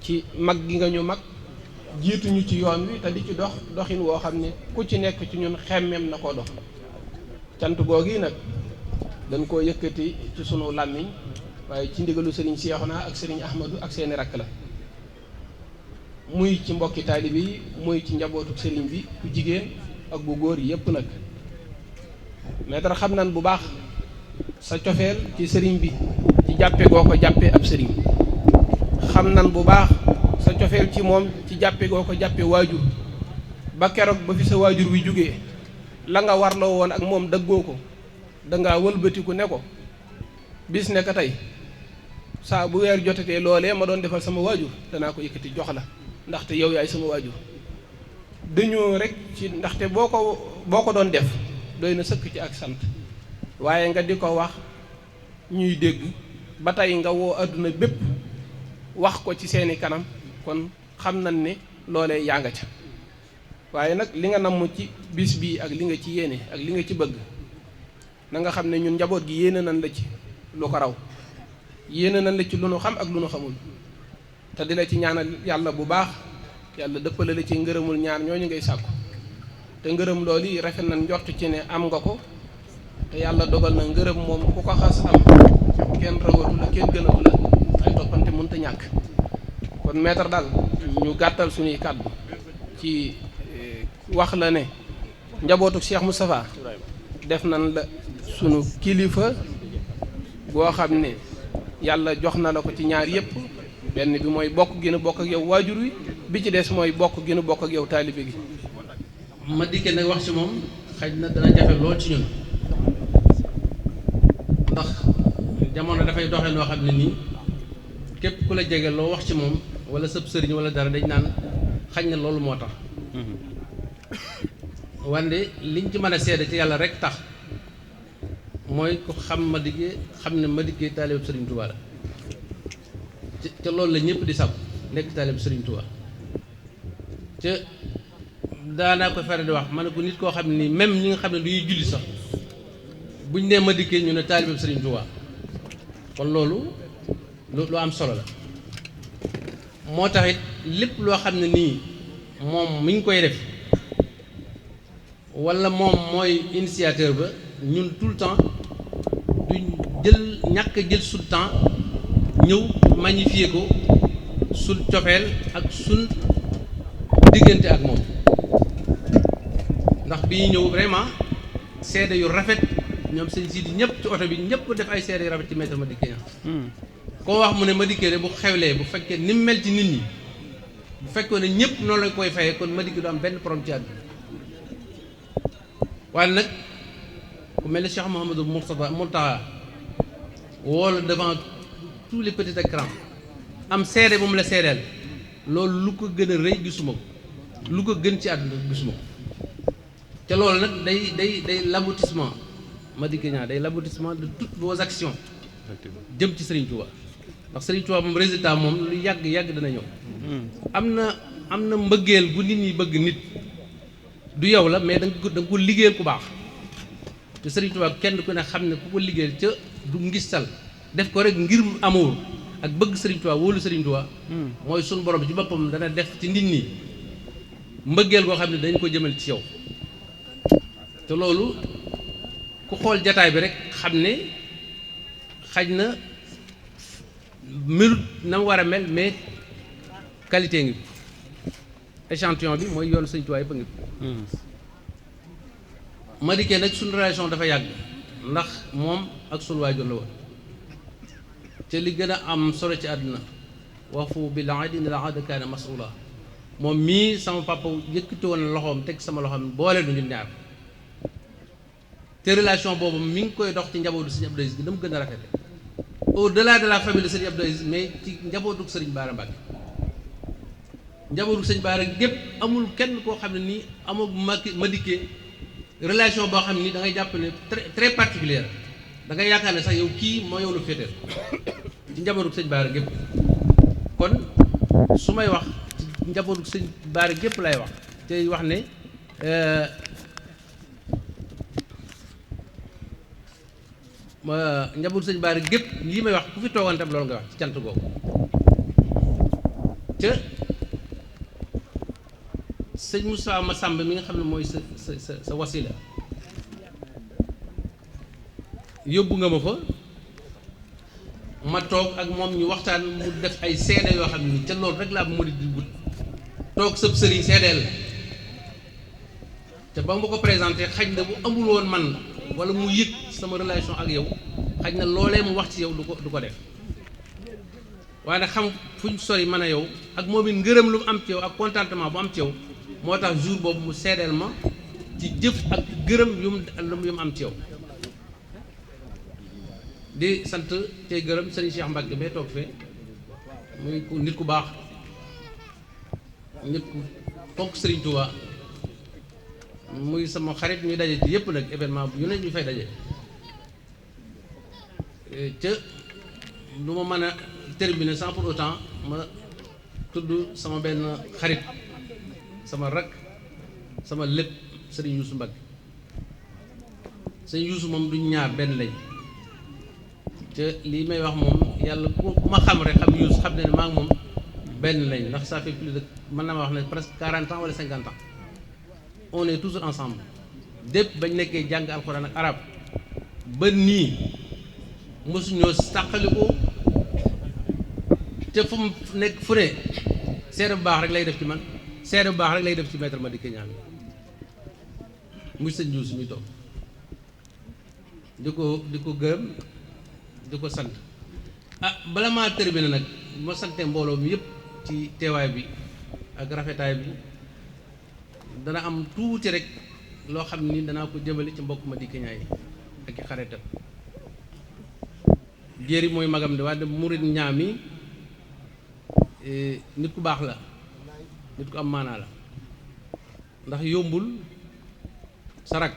ci mag gi nga ñu mag jiituñu ci yoon wi te di ci dox doxin woo xam ne ku ci nekk ci ñun xemmeem na koo dox cant googi nag dañ koo yëkkati ci sunu làmmiñ waaye ci ndigalu sëriñ Seexuna ak sëriñ Ahmadu ak seeni rakk la muy ci mbokki taalibe yi muy ci njabootu sëriñ bi bu jigéen ak bu góor yi yépp nag maître xam nan bu baax sa cofeel ci sëriñ bi ci jàppe goo ko jàppe ab sëriñ xam nan bu baax sa cofeel ci moom ci jàppe goo ko jàppe waajur ba keroog ba fi sa waajur wi jógee la nga warloo woon ak moom dëggoo ko dangaa wëlbatiku ne ko bis ne ka tey saa bu weer jotatee loolee ma doon defal sama waajur danaa ko yëkkati jox la ndaxte yow yaay sama waajur dañoo rek ci ndaxte boo ko doon def doy na sëkk ci ak sant waaye nga di ko wax ñuy dégg ba tey nga woo àdduna bépp wax ko ci seeni kanam kon xam nañ ne loolee yaa nga ca waaye nag li nga namm ci bis bii ak li nga ci yéene ak li nga ci bëgg na nga xam ne ñun njaboot gi yéene nañ la ci lu ko raw yéene nañ la ci lu nu xam ak lu nu xamul te di la ci ñaanal yàlla bu baax yàlla dëppale la ci ngërëmul ñaar ñooñu ngay sàkku te ngërëm loolu yi rafet nañ njort ci ne am nga ko te yàlla dogal na ngërëm moom ku ko xas am kenn rawatu la kenn gënatu la ay toppante mënta ñàkk kon maître daal ñu gàttal suñuy kàddu ci wax la ne njabootu Cheikh Moustapha def nañ la sunu kilifa boo xam ne yàlla jox na la ko ci ñaar yépp benn bi mooy bokk gi nu bokk ak yow waajur wi bi ci des mooy bokk gi nu bokk ak yow taalibe gi. Madické nag wax ci moom xaj na dana jafe lool ci ñun ndax jamono dafay doxee noo xam ne nii képp ku la jege loo wax ci moom wala sëb sëriñ wala dara dañ naan xaj na loolu moo tax wante liñ ci mën a seede ci yàlla rek tax mooy ku xam Madické xam ne Madické taalibe Sëriñ Tuubaa la ca loolu la ñëpp di sab nekk taalibe Sëriñ Tuubaa ca daanaa ko fere di wax ma ne ko nit koo xam ne nii même ñi nga xam ne du ñuy julli sax buñ nee Madické ñu ne taalibe Sëriñ Tuubaa kon loolu lu am solo la moo tax it lépp loo xam ne nii moom mi ngi koy def walla moom mooy initiateur ba ñun tout le temps ñàkk jël suñ temps ñëw magnifier ko suñ cofeel ak suñ diggante ak moom ndax bi ñëw vraiment seede yu rafet ñoom sëñ Sidi ñëpp ci oto bi ñëpp def ay seede yu rafet ci Maître Madické Niang koo wax mu ne Madické de bu xewlee bu fekkee ni mu mel ci nit ñi bu fekkoon ne ñëpp noonu lañ koy fayee kon Madické du am benn problème ci àdduna waaye nag ku mel ne Cheikh Mouhamadou Mountakha woo la devant tous les petits écrans am seede bu mu la seedeel loolu lu ko gën a rëy gisuma ko lu ko gën ci àdduna gisuma ko te loolu nag day l'aboutissement Madické Niang day l'aboutissement de toutes vos actions jëm ci Serigne Touba ndax Serigne Touba moom résultat moom lu yàgg dana ñëw am na mbëggeel gu nit ñi bëgg nit du yow la mais da nga ko liggéeyal ku baax te Serigne Touba kenn ku ne xam ne ku ko liggéeyal ca du ngistal def ko rek ngir amour ak bëgg Serigne Touba wóolu Serigne Touba mooy sunu borom ci boppam dana def ci nit ñi mbëggeel goo xam ne dañ ko jëmal ci yow te loolu ku xool jataay bi rek xam ne xaj na melut na mu war a mel mais qualité ngi échantillon bi mooy yoonu Serigne Touba yëpp a ngi Madické nag suñu relation dafa yàgg ndax moom ak sunu waajur la woon te li gën a am solo ci àdduna wafu bil ahdi inna al ahda kaana mas'uula moom mii sama papa yëkkati woon loxoom teg sama loxoom boole du ñun ñaar te relation boobu mi ngi koy dox ci njabootu Serigne Abdou Aziz gi dama gën a rafete au delà de la famille de Serigne Abdou Aziz mais ci njabootu Serigne Bara Mbacké njabootu Serigne Bara gépp amul kenn koo xam ne nii amoo Madické relation boo xam ne nii da ngay jàpp ne très particulière da ngay yaakaar ne sax yow kii moo yow lu féeteel ci njabootu Serigne Bara gépp kon su may wax ci njabootu Serigne Bara gépp lay wax te wax ne njabootu Serigne Bara gépp lii may wax ku fi toogoon tam loolu nga wax ci cant googu te sëñ Moussa Massamba mi nga xam ne mooy sa wasila yóbbu nga ma fa ma toog ak moom ñu waxtaan mu def ay seede yoo xam ne ni ca loolu rek laa mu di wut toog sëb sëriñ seedeel te ba ma ko présenté xaj na bu amul woon man wala mu yëg sama relation ak yow xaj na loolee mu wax ci yow du ko def waaye nag xam fuñ sori man a yow ak moom it ngërëm lu mu am ci yow ak contentement bu am ci yow moo tax jour boobu mu seedeel ma ci jëf ak gërëm yu mu am ci yow di sant tey gërëm sëriñ Cheikh Mbacke bee toog fee muy nit ku baax nit ku fonk Serigne Touba muy sama xarit ñuy daje ci yëpp nag événement yu ne ñu fay daje ca du ma mën a terminer sans pour autant ma tudd sama benn xarit sama rak sama lépp Serigne Youssou Mbacke Serigne Youssou moom duñ ñaar benn lañ te lii may wax moom yàlla ku ma xam rek xam Youssou xam ne maa ngi moom benn lañ ndax ça fait plus de mën na ma wax ne presque 40 ans wala 50 ans on est toujours ensemble dépp bañ nekkee jàng alxuraan ak arab ba nii mosuñoo sàqaliko te fu mu nekk fu ne seede bu baax rek lay def ci man seede bu baax rek lay def ci Maître Madické Niang muy sëñ Youssou mi toog di ko gërëm di ko sant bala maa terminé nag ma sante mbooloo mi yëpp ci teewaay bi ak rafetaay bi dana am tuuti rek loo xam ni danaa ko jëmale ci mbokk Madické Niang yi ak i xaritam jéeri mooy magam de waaye murid Niang mi nit ku baax la nit ku am maanaa la ndax yombul sa rak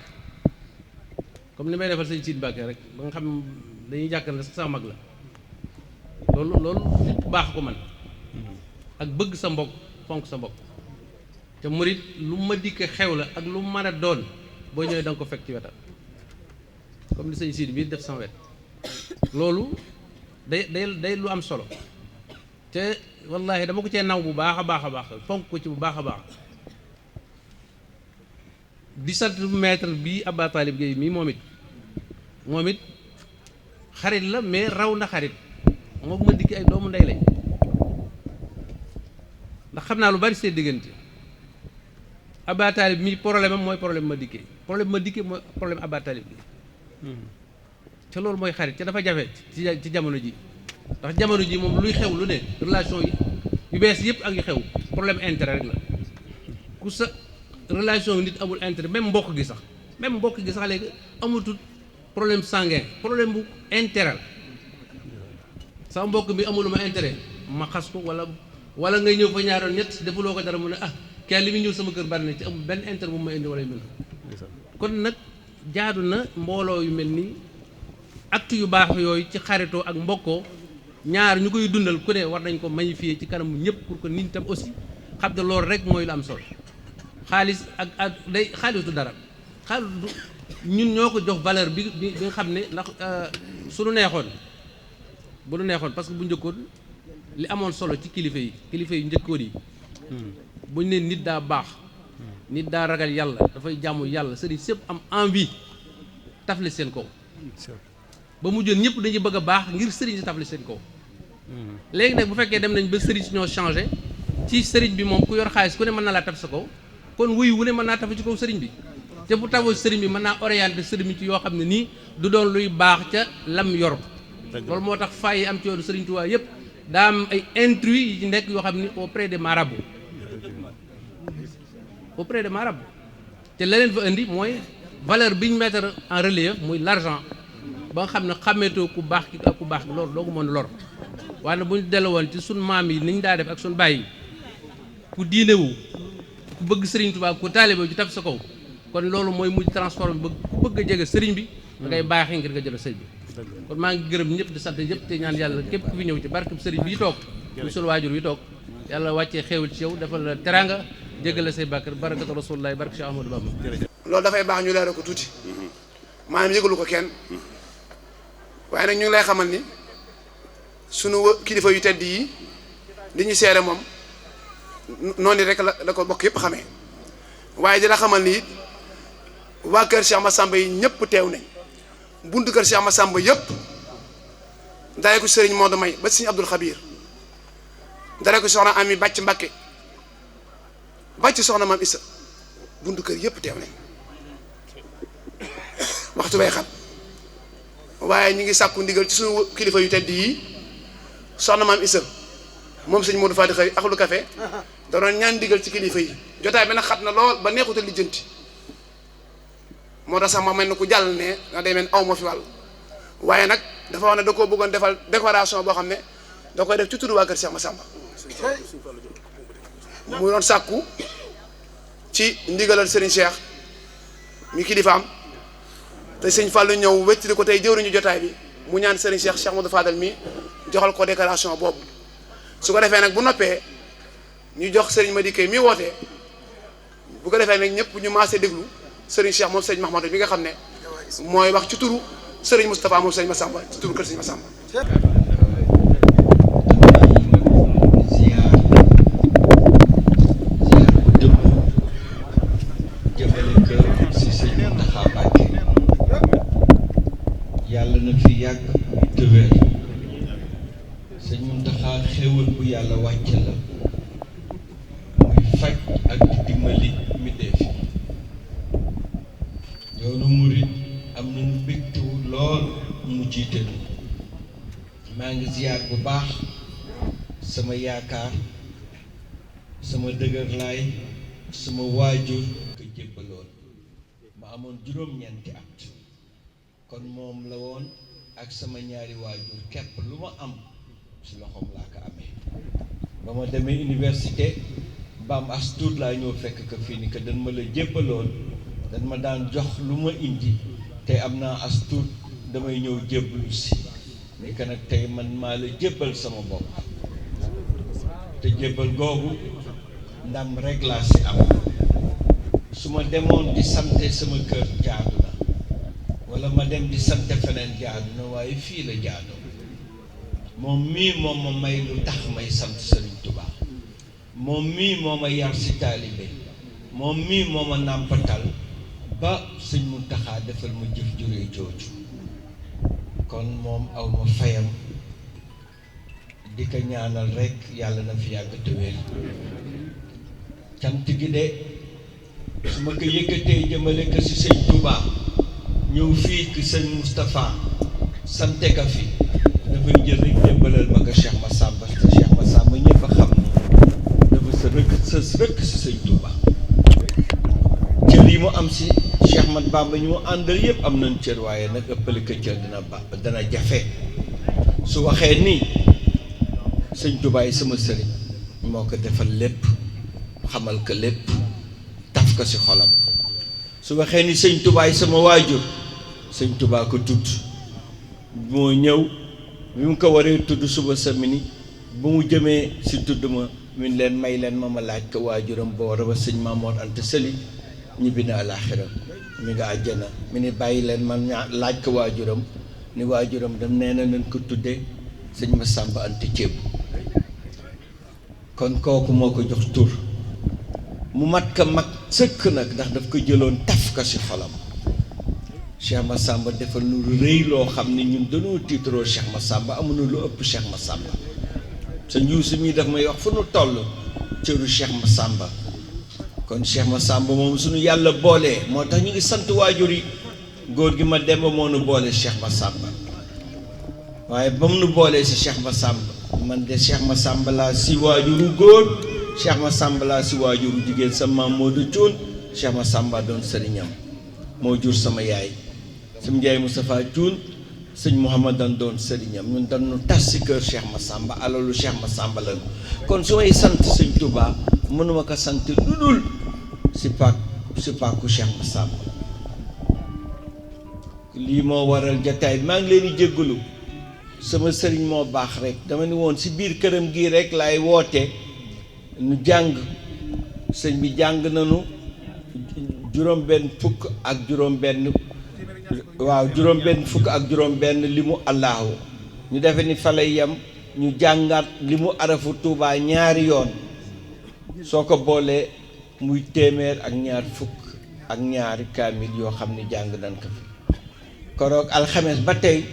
comme li may defal sëñ Siid Mbàkke rek ba nga xam dañuy jàkk ne sax sa mag la loolu nit ku baax ko man ak bëgg sa mbokk fonk sa mbokk te murit lu Madické xew la ak lu mën a doon boo ñëwee da nga ko fekk ci wetam comme li sëñ Siid bii def sama wet loolu day lu am solo te wallaahi dama ko cee naw bu baax a baax a baax fonk ko ci bu baax a baax di sant maître bii Abba Talib Gueye mii moom it xarit la mais raw na xarit moo ma dikki ay doomu ndey lañ ndax xam naa lu bari seen diggante Abba Talib mi problème am mooy problème ma dikkee mooy problème Abba Talib bi ca loolu mooy xarit ca dafa jafe ci jamono ji ndax jamono ji moom luy xew lu ne relation yi yu bees yëpp ak yu xew problème intérêt rek la ku sa relation nit amul intérêt même mbokk gi sax léegi amatul problème sanguin problème bu intérêt la sa mbokk bi amuluma intérêt ma xas ko wala ngay ñëw fa ñaaroon ñett defuloo ko dara mu ne kenn li muy ñëw sama kër bari na ci amul benn intérêt bu ma indi wala yu mel kon nag jaadu na mbooloo yu mel nii acte yu baax yooyu ci xaritoo ak mbokkoo ñaar ñu koy dundal ku ne war nañ ko magnifier ci kanamu ñëpp pour que nit tam aussi xam ne loolu rek mooy lu am solo xaalis ak day xaalis du dara xaalis ñun ñoo ko jox valeur bi nga xam ne ndax su nu neexoon bu nu neexoon parce que bu njëkkoon li amoon solo ci kilifa yu njëkkoon yi buñ ne nit daa baax nit daa ragal yàlla dafay jàmm yàlla sëriñ sëpp am envie tafle seen kaw ba mu jën ñëpp dañuy bëgg a baax ngir sëriñ si tafle seen kaw léegi nag bu fekkee dem nañ ba sëriñ si ñoo changé ci sëriñ bi moom ku yor xaalis ku ne mën na laa taf sa kaw kon wuyu wu ne mën naa tafu ci kaw sëriñ bi te bu tafoo sëriñ bi mën naa orienté sëriñ bi ci yoo xam ne nii du doon luy baax ca lam yor loolu moo tax fay yi am ci yoonu sëriñ Tuubaa yëpp daa am ay intrus yi ci nekk yoo xam ne auprès des marabouts te la leen fa indi mooy valeur bi ñu mettre en relief muy l'argent ba nga xam ne xàmmeetoo ku baax ki ak ku baax loolu doo ko mën lor waaye nag bu ñu delloo woon ci suñ maam yi ni ñu daa def ak suñ bàyyi ku diinewu ku bëgg sëriñ Tuubaa ku taalibe ju taf sa kaw kon loolu mooy mujj transformé ba ku bëgg a jege sëriñ bi da ngay baaxee ngir nga jël sëriñ bi kon maa ngi gërëm ñëpp di sant ñëpp te ñaan yàlla képp ku fi ñëw ci barkeb sëriñ bi toog ñu suñu waajur yi toog yàlla wàccee xéewal ci yow defal la teranga jéggal la say bàkkar barakatu rasulullah barke Cheikh Ahmadou Bamba loolu dafay baax ñu leeral ko tuuti maanaam yëgalu ko kenn waaye nag ñu ngi lay xamal ni sunu kilifa yu tedd yi li ñu seere moom noonu rek la ko bokk yëpp xamee waaye di la xamal ni it waa kër Cheikh Massamba yi ñëpp teew nañ buntu kër Cheikh Massamba yëpp dalee ko sëriñ Modou May ba sëriñ Abdul Xabir dalee ko soxna Ami Bàcc Mbàkke bàcc soxna Maam Issa buntu kër yëpp teew nañ waxtu bay xam waaye ñu ngi sàkku ndigal ci suñu kilifa yu tedd yi soxna Maam Issa moom sëñ Modou Fadi Xëy ak lu café da doon ñaan ndigal ci kilifa yi jotaay bi nag xat na lool ba neexuta lijjanti moo tax sax ma mel ne ku jàll ne nga day mel aw ma fi wàll waaye nag dafa wax ne da koo bëggoon defal décoration boo xam ne da koy def ci turu waa kër Cheikh Massamba mu doon sàkku ci ndigalal Serigne Cheikh mi kilifaam te sëñ Fallou ñëw wéttali ko tey jëwriñu jotaay bi mu ñaan Serigne Cheikh Modou Fadal mi joxal ko déclaration boobu su ko defee nag bu noppee ñu jox Serigne Madické mi wootee bu ko defee nag ñëpp ñu maasee déglu Serigne Cheikh moom Serigne Mahmadou bi nga xam ne mooy wax ci turu Serigne Moustapha moom Serigne Massamba ci turu kër Serigne Massamba. yàlla na fi yàgg te wér sëñ Muntaxa xéewal bu yàlla wàcc la muy faj ak di dimbali mbindéef yoonu murit am nañu mbégtewu lool mu jiite maa ngi ziyaar bu baax sama yaakaar sama dëgërlaay sama waajur ko jébbaloon ma amoon juróom-ñeenti at kon moom la woon ak sama ñaari waajur képp lu ma am ci loxoom laa ko amee ba ma demee université ba am as tuut laa ñëw fekk ko fii ni que dañ ma la jébbaloon dañ ma daan jox lu ma indi te am naa as tuut damay ñëw jébbalu si ni que nag tey man maa la jébbal sama bopp te jébbal googu ndam rek laa si am su ma demoon di sante sama kër jaadu na wala ma dem di sante feneen jaadu na waaye fii la jaadoo moom mii moom ma may lu tax may sant Serigne Touba moom mii moo ma yar si taalibe moom mii moo ma nàmpatal ba Sëñ Muntaxa defal ma jëf juree jooju kon moom aw ma fayam di ko ñaanal rekk yàlla na fi yàgg te wér. cant gi de su ma ko yëkkatee jëmale ko ci sëñ Touba ñëw fii ki sëñ Moustapha sante ka fi dafay jël rek jëmbalal ma ko Cheikh Massamba te Cheikh Massamba ñëpp a xam ni dafa sës rëkk ci sëñ Touba. cër yi mu am ci Cheikh Mat Bamba ñu mu àndal yëpp am nañ cër, waaye nag ëppale ko cër dana jafe. su waxee ni sëñ Touba yi sama sëriñ moo ko defal lépp, xamal ko lépp, taf ko ci xolam. su waxee ni sëñ Touba yi sama waajur, sëñ Touba ko tudd moo ñëw bi mu ko waree tudd suba sa mini bu mu jëmee ci tudd ma min leen may leen ma laaj ko waajuram boora ba sëñ Mamoor Anta Sali ñibbi na àlaaxira mi nga àjjana mi ni bàyyi leen man laaj ko waajuram ni waajuram dem nee na nañ ko tudde sëñ Massamba Anta Ceeb. kon kooku moo ko jox tur mu mat ka mag sëkk nag ndax daf ko jëloon taf ka ci xolam. Cheikh Massamba defal nu lu rëy loo xam ne ñun dañoo tiitaroo Cheikh Massamba amuñu lu ëpp Cheikh Massamba. sa njuusi mii daf may wax fu nu toll cëru Cheikh Massamba. kon Cheikh Massamba moom suñu yàlla boolee moo tax ñu ngi sant waajur yi. góor gi ma demba moo nu boole Cheikh Massamba waaye ba mu nu boolee ci Cheikh Massamba man de Cheikh Massamba laa ci waajuru góor, Cheikh Massamba laa ci waajuru jigéen. sa maam Modou Thioune Cheikh Massamba doon sëriñam moo jur sama yaay sëñ Ndiaye Moustapha Thioune sëñ Mouhamadan doon sëriñam. ñun dañu tas ci kër Cheikh Massamba, alalu Cheikh Massamba lañu. kon su may sant sëñ Touba mënuma ko sant lu dul ci pàkku Cheikh Massamba. lii moo waral jataay maa ngi leen di jéggalu sama sëriñ moo baax rek dama ni woon ci biir këram gii rek laay woote nu jàng. sëñ bi jàng nañu juróom-benn fukk ak juróom-benn li mu allahu ñu defe ni fa lay yem ñu jàngaat li mu arafu Tuubaa ñaari yoon soo ko boolee muy téeméer ak ñaar fukk ak ñaari kaamil yoo xam ni jàng nañ ko fi. koroog alxames ba tey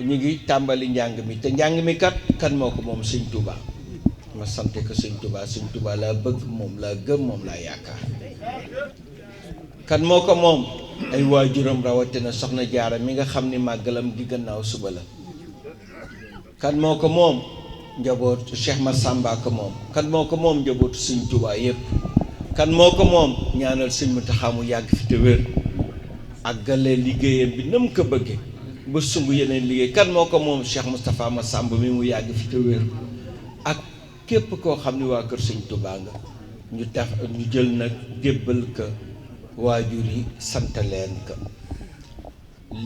ñu ngi tàmbali njàng mi te njàng mi kan moo ko moom sëñ Touba. ma sante ko sëñ Touba laa bëgg, moom laa gëm, moom laa yaakaar. kan moo ko moom ay waajuram rawatina soxna Jaara mi nga xam ni màggalam gi gannaaw suba la. kan moo ko moom njabootu Cheikh Massamba ko moom. kan moo ko moom njabootu sëñ Touba yépp. kan moo ko moom ñaanal sëñ Mountakha mu yàgg fi te wér àggale liggéeyam bi nam ko bëgge ba sumb yeneen liggéey. kan moo ko moom Cheikh Moustapha Massamba mi mu yàgg fi te wér ak képp koo xam ni waa kër sëñ Touba nga. ñu jël nag jébbal ko waajur yi sant leen ko.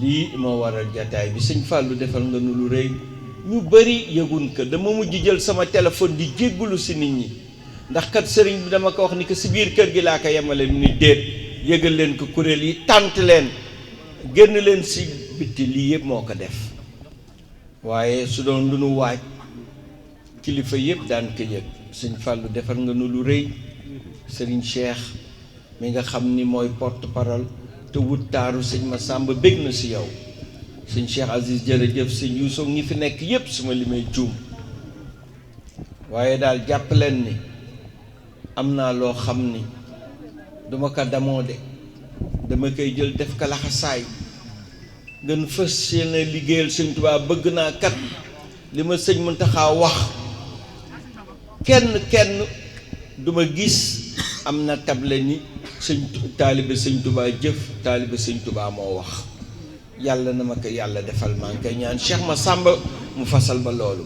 lii moo waral jataay bi. sëñ Fallou defal nga nu lu rëy ñu bari yëgun ko. dama mujj jël sama téléphone di jéggalu ci nit ñi ndax kat sëriñ bi dama ko wax ni ko ci biir kër gi laa ko yemale mu ni déet yëgal leen ko kuréel yi tànt leen génn leen ci bitti. lii yëpp moo ko def waaye su doon lu nu waaj kilifa yëpp daan ko yëg. sëñ Fallou defal nga nu lu rëy. sëriñ Cheikh mi nga xam ni mooy porte-parole te wut taaru sëñ Massamba bég na ci yow. sëñ Cheikh Aziz jërëjëf. sëñ Youssou ñi fi nekk yëpp su ma limee juum. waaye daal jàpp leen ni am naa loo xam ni duma ko damoo de dama koy jël def ko laxasaay gën fës yéene liggéeyal sëñ Tuubaa. bëgg naa kat li ma sëñ Mountakha wax kenn duma gis am na table ni sëñ taalibe sëñ Tuubaa jëf taalibe sëñ Tuubaa moo wax. yàlla na ma ko yàlla defal maa ngi koy ñaan Cheikh Massamba mu fasal ba loolu.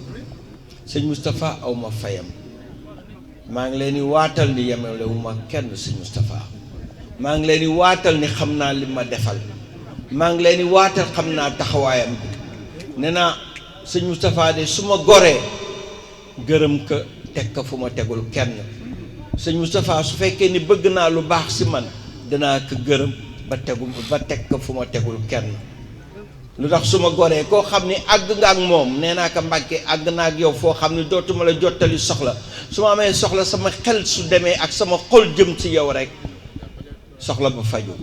sëñ Moustapha aw ma fayam maa ngi leen di waatal ni yemale wu ma kenn sëñ Moustapha. maa ngi leen di waatal ni xam naa li ma defal. maa ngi leen di waatal xam naa taxawaayam bi. nee naa sëñ Moustapha de su ma goree gërëm ko teg ko fu ma tegul kenn. sëñ Moustapha su fekkee ni bëgg naa lu baax ci man danaa ko gërëm ba teg ko fu ma tegul kenn. lu tax su ma goree koo xam ni àgg nga ak moom nee naa ko Mbàkke àgg naa ak yow foo xam ni dootuma la jottali soxla. su ma amee soxla sama xel su demee ak sama xol jëm ci yow rek soxla ba faju.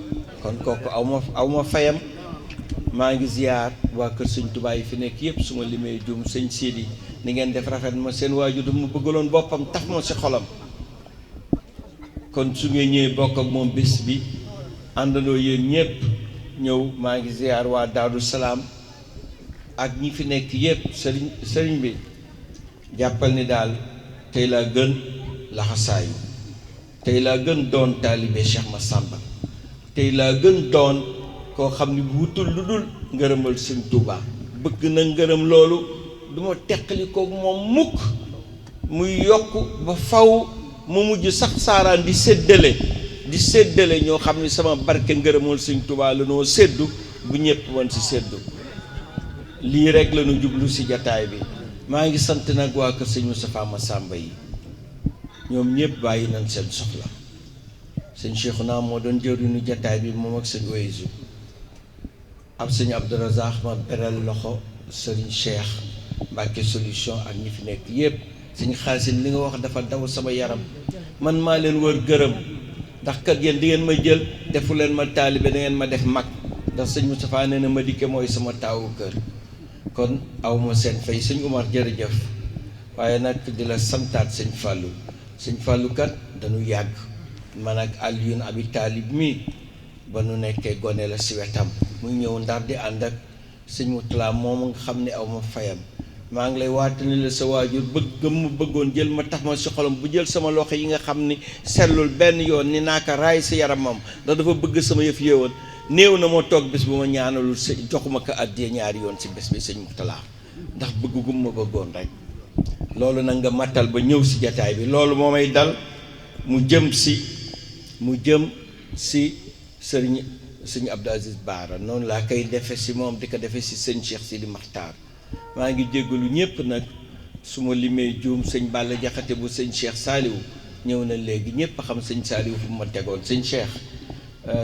kon kooku aw ma fayam. maa ngi ziar waa kër sëñ Tuubaa yi fi nekk yëpp su ma limee jum sëñ Sidi ni ngeen def rafet ma seen waajur daf ma bëggaloon boppam tax ma si xolam kon su ngeen ñëwee bokk ak moom bés bi àndandoo yéen ñëpp ñëw maa ngi ziar waa Daaru Salaam ak ñi fi nekk yëpp sëriñ bi jàppal ni daal tey laa gën laxasaayu tey laa gën doon taalibe Cheikh Massamba tey laa gën doon koo xam ni bu wutul lu dul ngërëmal sëñ Tuubaa bëgg na ngërëm loolu du ma teqali ko moom mukk muy yokk ba faw mu mujj sax saaraan di séddale ñoo xam ni sama barke ngërëmal sëñ Tuubaa la noo séddu bu ñëpp woon si séddu lii rek la ñu jublu si jataay bi maa ngi sant nag waa kër sëñ Moustapha Massamba yi ñoom ñëpp bàyyi nañ seen soxla sëñ Cheikhouna moo doon jëriñu jataay bi moom ak sëñ Oyzu ab sëñ Abdourazaq ma beral loxo sëriñ Cheikh Mbacke solution ak ñi fi nekk yëpp sëñ Xaasin li nga wax dafa daw sama yaram man maa leen wër gërëm ndax kat yéen di ngeen ma jël defu leen ma taalibe da ngeen ma def mag ndax sëñ Moustapha nee na ma dikke mooy sama taawu kër kon aw ma seen fay sëñ Umar jërëjëf waaye nag di la santaat sëñ Fallou kat dañu yàgg man ak Alioune Abi Talib mi ba nu nekkee gone la si wetam muy ñëw Ndar di ànd ak sëñ Moutala moom nga xam ne aw ma fayam maa ngi lay waatani la sa waajur mu bëggoon jël ma tax ma si xolam bu jël sama loxo yi nga xam ni sellul benn yoon ni naa ko raay si yaramam ndax dafa bëgg sama yëf yéewoon néew na moo toog bés bu ma ñaanalul joxuma ko àddee ñaari yoon si bés bi sëñ Moutala ndax bëgg gum ma bëggoon rek loolu nag nga mattal ba ñëw si jataay bi loolu moo may dal mu jëm si sëñ Abdou Aziz Baara noonu laa koy defe si moom di ko defe si sëñ Cheikh Sidi Maxtaar maa ngi jéggalu ñëpp nag su ma limee juum sëñ Balla Jaxate bu sëñ Cheikh Saliou ñëw na léegi ñëpp xam sëñ Saliou fu ma tegoon sëñ Cheikh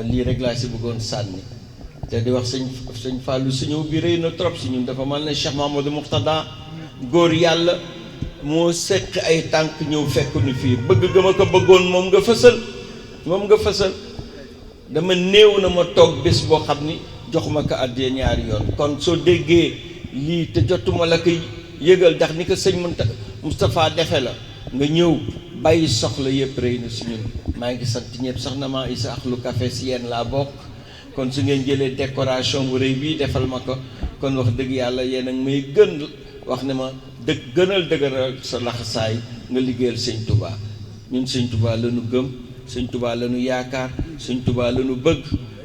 lii rek laa si bëggoon sànni te di wax sëñ Fallou su ñëw bi rëy na trop si ñun dafa mel ne Cheikh Mamadou Mourtada góor yàlla moo seq ay tànk ñëw fekk nu fii bëgg ga ma ko bëggoon moom nga fësal dama néew na ma toog bés boo xam ni joxuma ko àddee ñaari yoon kon soo déggee lii te jotuma la ko yëgal ndax ni ko sëñ Moustapha defe la nga ñëw bàyyi soxla yëpp rëy na si ñun maa ngi sant ñëpp sax na maa isa ak lu café si yéen laa bokk kon su ngeen jëlee décoration bu rëy bii defal ma ko kon wax dëgg yàlla yéen a may gën wax ne ma gënal dëgëral sa laxasaay nga liggéeyal sëñ Touba ñun sëñ Touba la ñu gëm sëñ Touba la ñu yaakaar sëñ Touba la ñu bëgg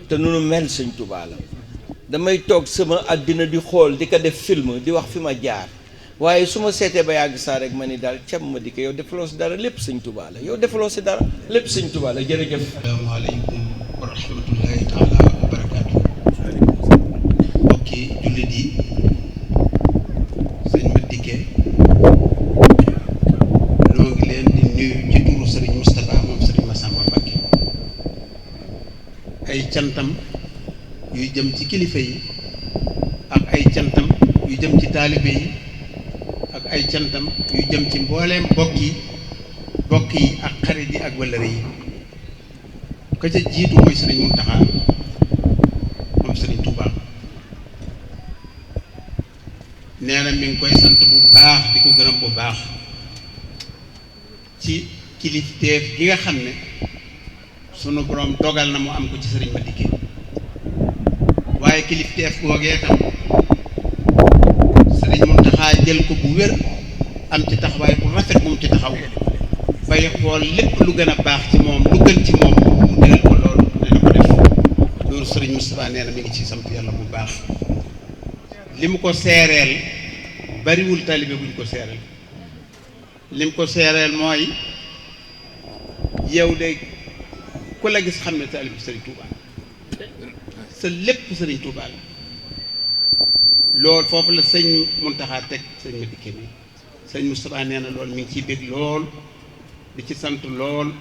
te nu nu mel sëñ Touba la damay toog sama àddina di xool di ko def film di wax fi ma jaar waaye su ma seetee ba yàgg saa rek ma ni daal cam ma di ko yow defaloo si dara lépp sëñ Touba la yow defaloo si dara lépp sëñ Touba la jërëjëf. asalaamaaleykum wa rahmatullahi taala wa barakaatu. mbokki jullit yi sëñ Madické noo ngi leen di nuyu ci turu sëriñ Moustapha moom sëriñ Massamba Mbacké ay cantam yuy jëm ci kilifa yi ak ay cantam yu jëm ci taalibe yi ak ay cantam yu jëm ci mbooleem bokk yi ak xarit yi ak wëllëre yi ka ca jiitu mooy sëriñ Mountakha moom sëriñ Touba nee na mi ngi koy sant bu baax di ko gërëm bu baax ci kilifteef gi nga xam ne sunu borom dogal na mu am ko ci sëriñ Madické waaye kilifteef googee tam sëriñ Mountakha jël ko bu wér am ci taxawaay bu rafet moom ci taxaw bay xool lépp lu gën a baax ci moom lu gën ci moom mu digal ko loolu dina ko def loolu sëriñ Moustapha nee na mi ngi ci sant yàlla bu baax li mu ko seereel bariwul taalibe buñ ko seereel li mu ko seereel mooy yow de ku la gis xam ne taalibe sëriñ Touba sa lépp sëriñ Touba la loolu foofu la sëñ Mountakha teg sëñ Madické mi sëñ Moustapha nee na loolu mi ngi ciy bég lool di ci sant lool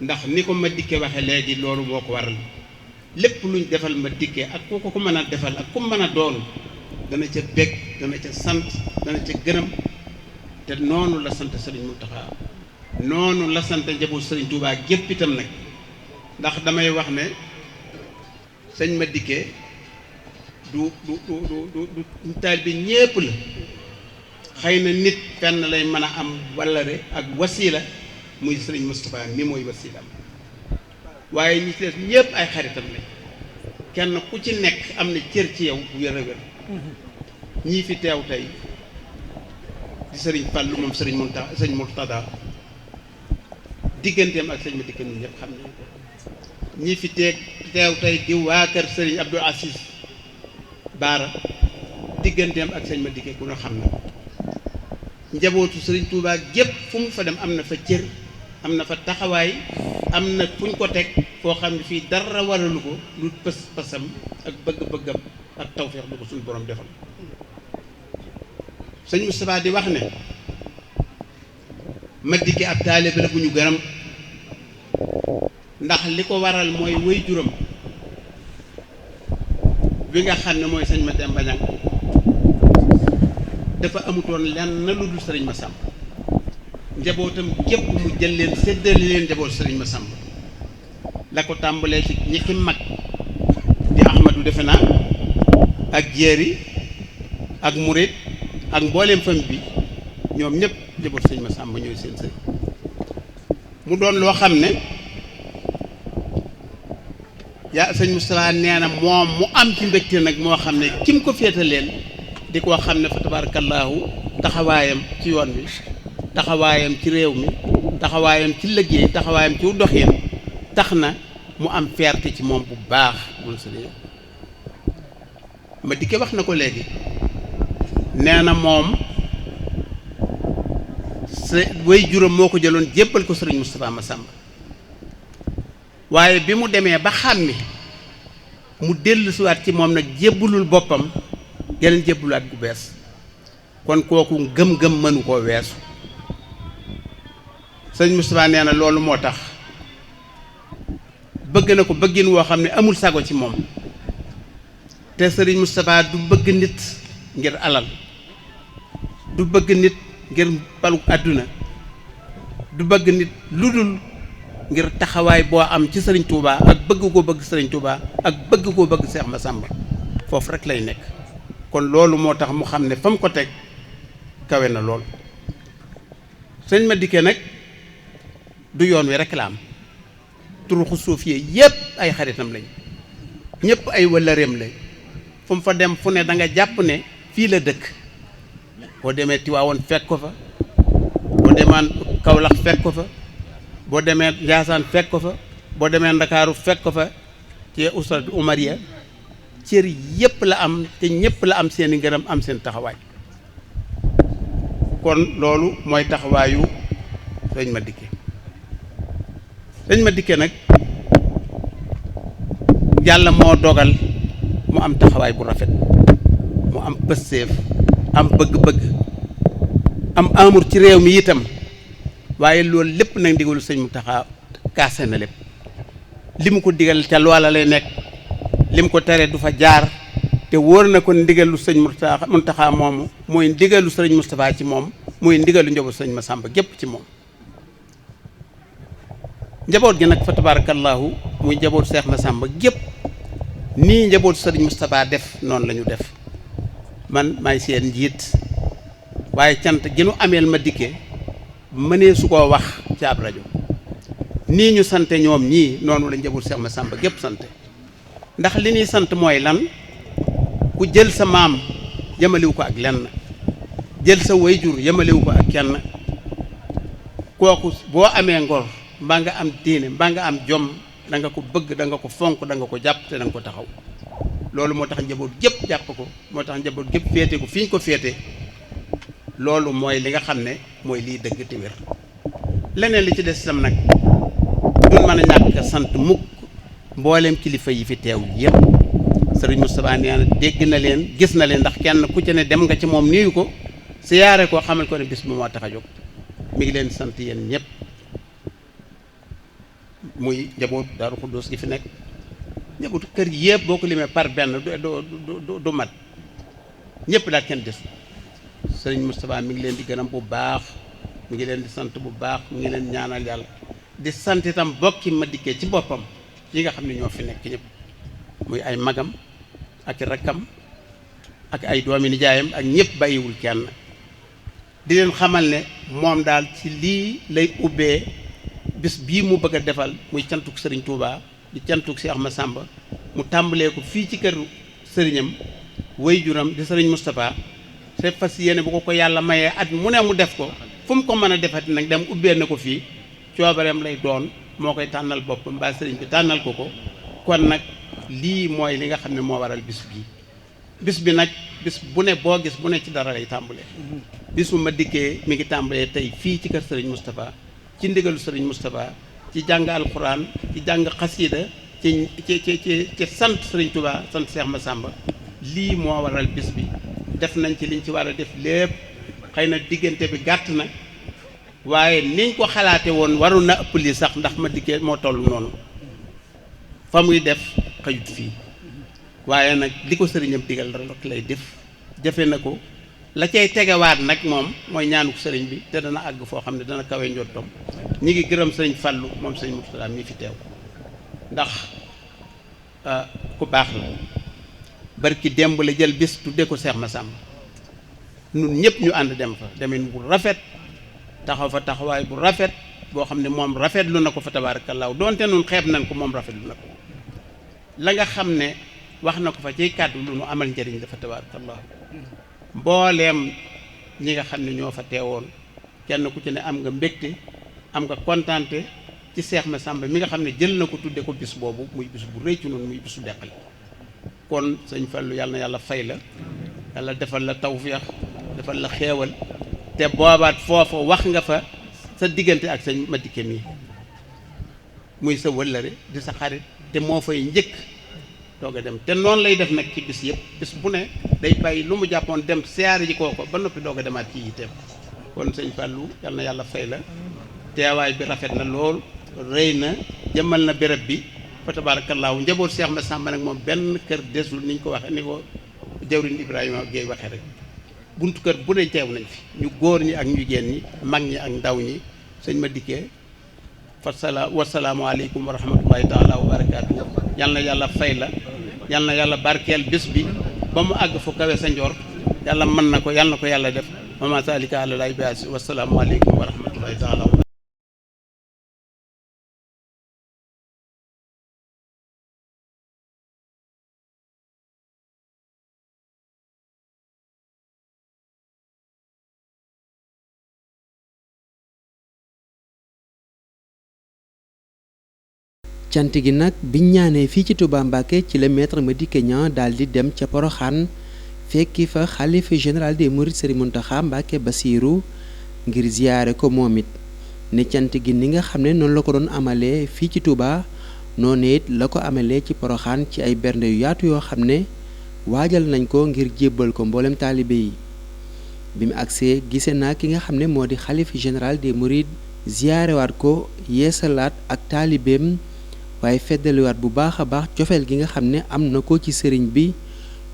ndax ni ko Madické waxe léegi loolu moo ko waral lépp luñ defal Madické ak ku ko mën a defal ak ku mën a doon dana ca bég dana ca sant dana ca gërëm te noonu la sant sëriñ Mountakha noonu la sant njaboot sëriñ Touba gépp itam nag ndax damay wax ne sëñ Madické du taalibe ñépp la xëy na nit fenn lay mën a am wallare ak wasiila muy sëriñ Moustapha mi mooy wasiilam waaye ñi ci des ñépp ay xaritam lañ kenn ku ci nekk am na cër ci yow bu wér a wér ñii fi teew tey di sëriñ Fallu moom sëriñ Murtada digganteem ak sëriñ Madické ñun ñëpp xam nañ ko ñii fi teew tey di waa kër sëriñ Abdou Aziz Baara digganteem ak sëriñ Madické ku ne xam na njabootu sëriñ Touba gépp fu mu fa dem am na fa cër am na fa taxawaay am na fu ñu ko teg foo xam ne fii dara waralu ko lu pasam ak bëgg-bëggam ak tawfeex bu ko suñu borom defal sëñ Moustapha di wax ne Madické ab taalibe la bu ñu gërëm ndax li ko waral mooy wéy juram bi nga xam ne mooy sëñ Mademba Ñaŋ dafa amutoon lenn lu dul sëriñ Massamba njabootam képp mu jël leen séddale leen njaboot sëriñ Massamba la ko tàmbalee ci ñi ki mag di Ahmadu defe naa ak Jéeri ak Murit ak mbooleem famille bi ñoom ñëpp njaboot sëriñ Massamba ñooy seen sëriñ mu doon loo xam ne yaa sëñ Moustapha nee na moom mu am ci mbégte nag moo xam ne kim ko féetaleel di koo xam ne fa tabaarakallaahu taxawaayam ci yoon wi taxawaayam ci réew mi taxawaayam ci liggéey taxawaayam ci doxin tax na mu am fierté ci moom bu baax moom sëriñ Madické wax na ko léegi nee na moom sa way juróom moo ko jëloon jébbal ko sëriñ Moustapha Massamba waaye bi mu demee ba xàmmi mu dellusiwaat ci moom nag jébbalul boppam geneen jébbalaat gu bees kon kooku gëm-gëm mënu koo weesu sëñ Moustapha nee na loolu moo tax bëgg na ko bëggin woo xam ne amul sago ci moom te sëriñ Moustapha du bëgg nit ngir alal du bëgg nit ngir palu àdduna du bëgg nit lu dul ngir taxawaay boo am ci sëriñ Touba ak bëgg koo bëgg sëriñ Touba ak bëgg koo bëgg Seex Massamba foofu rek lay nekk kon loolu moo tax mu xam ne fa mu ko teg kawe na lool sëñ Madické nag du yoon wi rek la am turuxu suuf yi yépp ay xaritam lañ ñëpp ay wëllëreem lañ fu mu fa dem fu ne da nga jàpp ne fii la dëkk boo demee Tiwaawoon fekk ko fa boo demaan Kawlax fekk ko fa boo demee Njaasaan fekk ko fa boo demee Ndakaaru fekk ko fa ci usrat umariya cër yépp la am te ñëpp la am seeni ngërëm am seen taxawaay kon loolu mooy taxawaayu sëñ Madické nag yàlla moo dogal mu am taxawaay bu rafet mu am pëstéef am bëgg-bëgg am amour ci réew mi itam waaye loolu lépp nag ndigalu sëñ Mountakha kaase na lépp li mu ko digal ca loola lay nekk li mu ko tere du fa jaar te wóor na ko ndigalu sëñ Mountakha moomu mooy ndigalu sëñ Moustapha ci moom mooy ndigalu njaboot sëñ Massamba gépp ci moom njaboot gi nag fa tabarakallahu muy njaboot Seex Massamba gépp nii njaboot sëriñ Moustapha def noonu la ñu def man maay seen njiit waaye cant gi nu ameel Madické mënee su koo wax ci ab rajo nii ñu sante ñoom ñii noonu la njaboot Seex Massamba gépp sante ndax li ñuy sant mooy lan ku jël sa maam yemaliwu ko ak lenn jël sa wayjur yemaliwu ko ak kenn kooku boo amee ngor mbaa nga am diine mbaa nga am jom da nga ko bëgg da nga ko fonk da nga ko jàpp te da nga ko taxaw loolu moo tax njaboot gépp jàpp ko moo tax njaboot gépp féete ko fi ñu ko féete loolu mooy li nga xam ne mooy liy dëgg te wér leneen li ci des itam nag duñ mën a ñàkk sant mukk mbooleem kilifa yi fi teew yëpp sëriñ Moustapha nee na dégg na leen gis na leen ndax kenn ku ci ne dem nga ci moom nuyu ko siyaare ko xamal ko ne bis bi moo tax a jóg mi ngi leen sant yéen ñëpp muy njaboot Daaru Xuddoos gi fi nekk njabootu kër gi yëpp boo ko limee par benn du mat ñëpp daal kenn des sëriñ Moustapha mi ngi leen di gërëm bu baax mi ngi leen di sant bu baax mi ngi leen ñaanal yàlla di sant itam bokki Madické ci boppam yi nga xam ne ñoo fi nekk ñëpp muy ay magam ak i rakkam ak ay doomi nijaayam ak ñëpp bàyyiwul kenn di leen xamal ne moom daal ci lii lay ubbee bis bii mu bëgg a defal muy cantuk sëriñ Touba di cantuk Cheikh Massamba mu tàmbalee ko fii ci kër sëriñam waajuram di sëriñ Moustapha te fas yéene bu ko yàlla mayee at mu ne mu def ko fu mu ko mën a defati nag dem ubbee na ko fii coobareem lay doon moo koy tànnal boppam mbaa sëriñ bi tànnal ko kon nag lii mooy li nga xam ne moo waral bis bi nag bis bu ne boo gis bu ne ci dara lay tàmbalee bis bu ma dikkee mi ngi tàmbalee tey fii ci kër sëriñ Moustapha ci ndigalu sëriñ Moustapha ci jàng alxuraan ci jàng xasiida ci sant sëriñ Touba sant Cheikh Massamba lii moo waral bis bi def nañ ci liñ ci war a def lépp xëy na diggante bi gàtt na waaye niñ ko xalaate woon waroon na ëpp lii sax ndax ma dikkee moo toll noonu fa muy def xëyut fii waaye nag li ko sëriñam digal rek lay def jafe na ko la cay tegewaat nag moom mooy ñaanuk sëriñ bi te dana àgg foo xam ne dana kawe njottam ñi ngi gërëm sëriñ Fallou moom sëriñ Mourtada mi fi teew ndax ku baax la barki démb la jël bis tudde ko Cheikh Massamba nun ñëpp ñu ànd dem fa demin bu rafet taxaw fa taxawaay bu rafet boo xam ne moom rafetlu na ko fa tabaarakallaahu doonte nun xeeb nañ ko moom rafetlu na ko la nga xam ne wax na ko fa ciy kàddu lu nu amal njëriñ dafa tabaarakallaahu mbooleem ñi nga xam ne ñoo fa teewoon kenn ku ci ne am nga mbégte am nga kontaante ci Cheikh Massamba mi nga xam ne jël na ko tudde ko bis boobu muy bis bu rëy ci noonu muy bisu deqali kon sëñ Fallou yàlla na yàlla fay la yàlla defal la tawfeex defal la xeewal te boobaat foofa wax nga fa sa diggante ak sëñ Madické mi muy sa wëllëre di sa xarit te moo fay njëkk doog a dem te noonu lay def nag ci bis yëpp bis bu ne day bàyyi lu mu jàppoon dem siyaare ji kooko ba noppi doog a demaat ci yitteem kon sëñ Fallou yàlla na yàlla fay la teewaay bi rafet na lool rëy na jëmmal na béréb bi fa tabaarakallaahu njaboot Cheikh Massamba nag moom benn kër desul niñ ko waxee ni ko jawriñ Ibrahima Gueye waxee rek buntu kër bu ne teew nañ fi ñu góor ñi ak ñu jigéen ñi mag ñi ak ndaw ñi sëñ Madické wasalaamu aleykum wa rahmatullahi taala wa barakaatu yal na yàlla fay la yal na yàlla barkeel bis bi ba mu àgg fu kawe sa njor yàlla mën na ko yal na ko yàlla def wa ma zalika ala llahi bi aziz wasalaamu aleykum wa rahmatullahi taala. cant gi nag biñ ñaanee fii ci Touba Mbacké ci la maître Madické Niang daal di dem ca Porokhane fekki fa xalifa général des mourides Serigne Mountakha Mbacké Bassirou ngir ziyaare ko moom it ne cant gi ni nga xam ne noonu la ko doon amalee fii ci Touba noonu it la ko amalee ci Porokhane ci ay bernde yu yaatu yoo xam ne waajal nañ ko ngir jébbal ko mboolem taalibe yi bi mu agsee gise naa ki nga xam ne moo di xalifa général des mourides ziyaarewaat ko yeesalaat ak taalibeem waaye feddaliwaat bu baax a baax cofeel gi nga xam ne am na ko ci sëriñ bi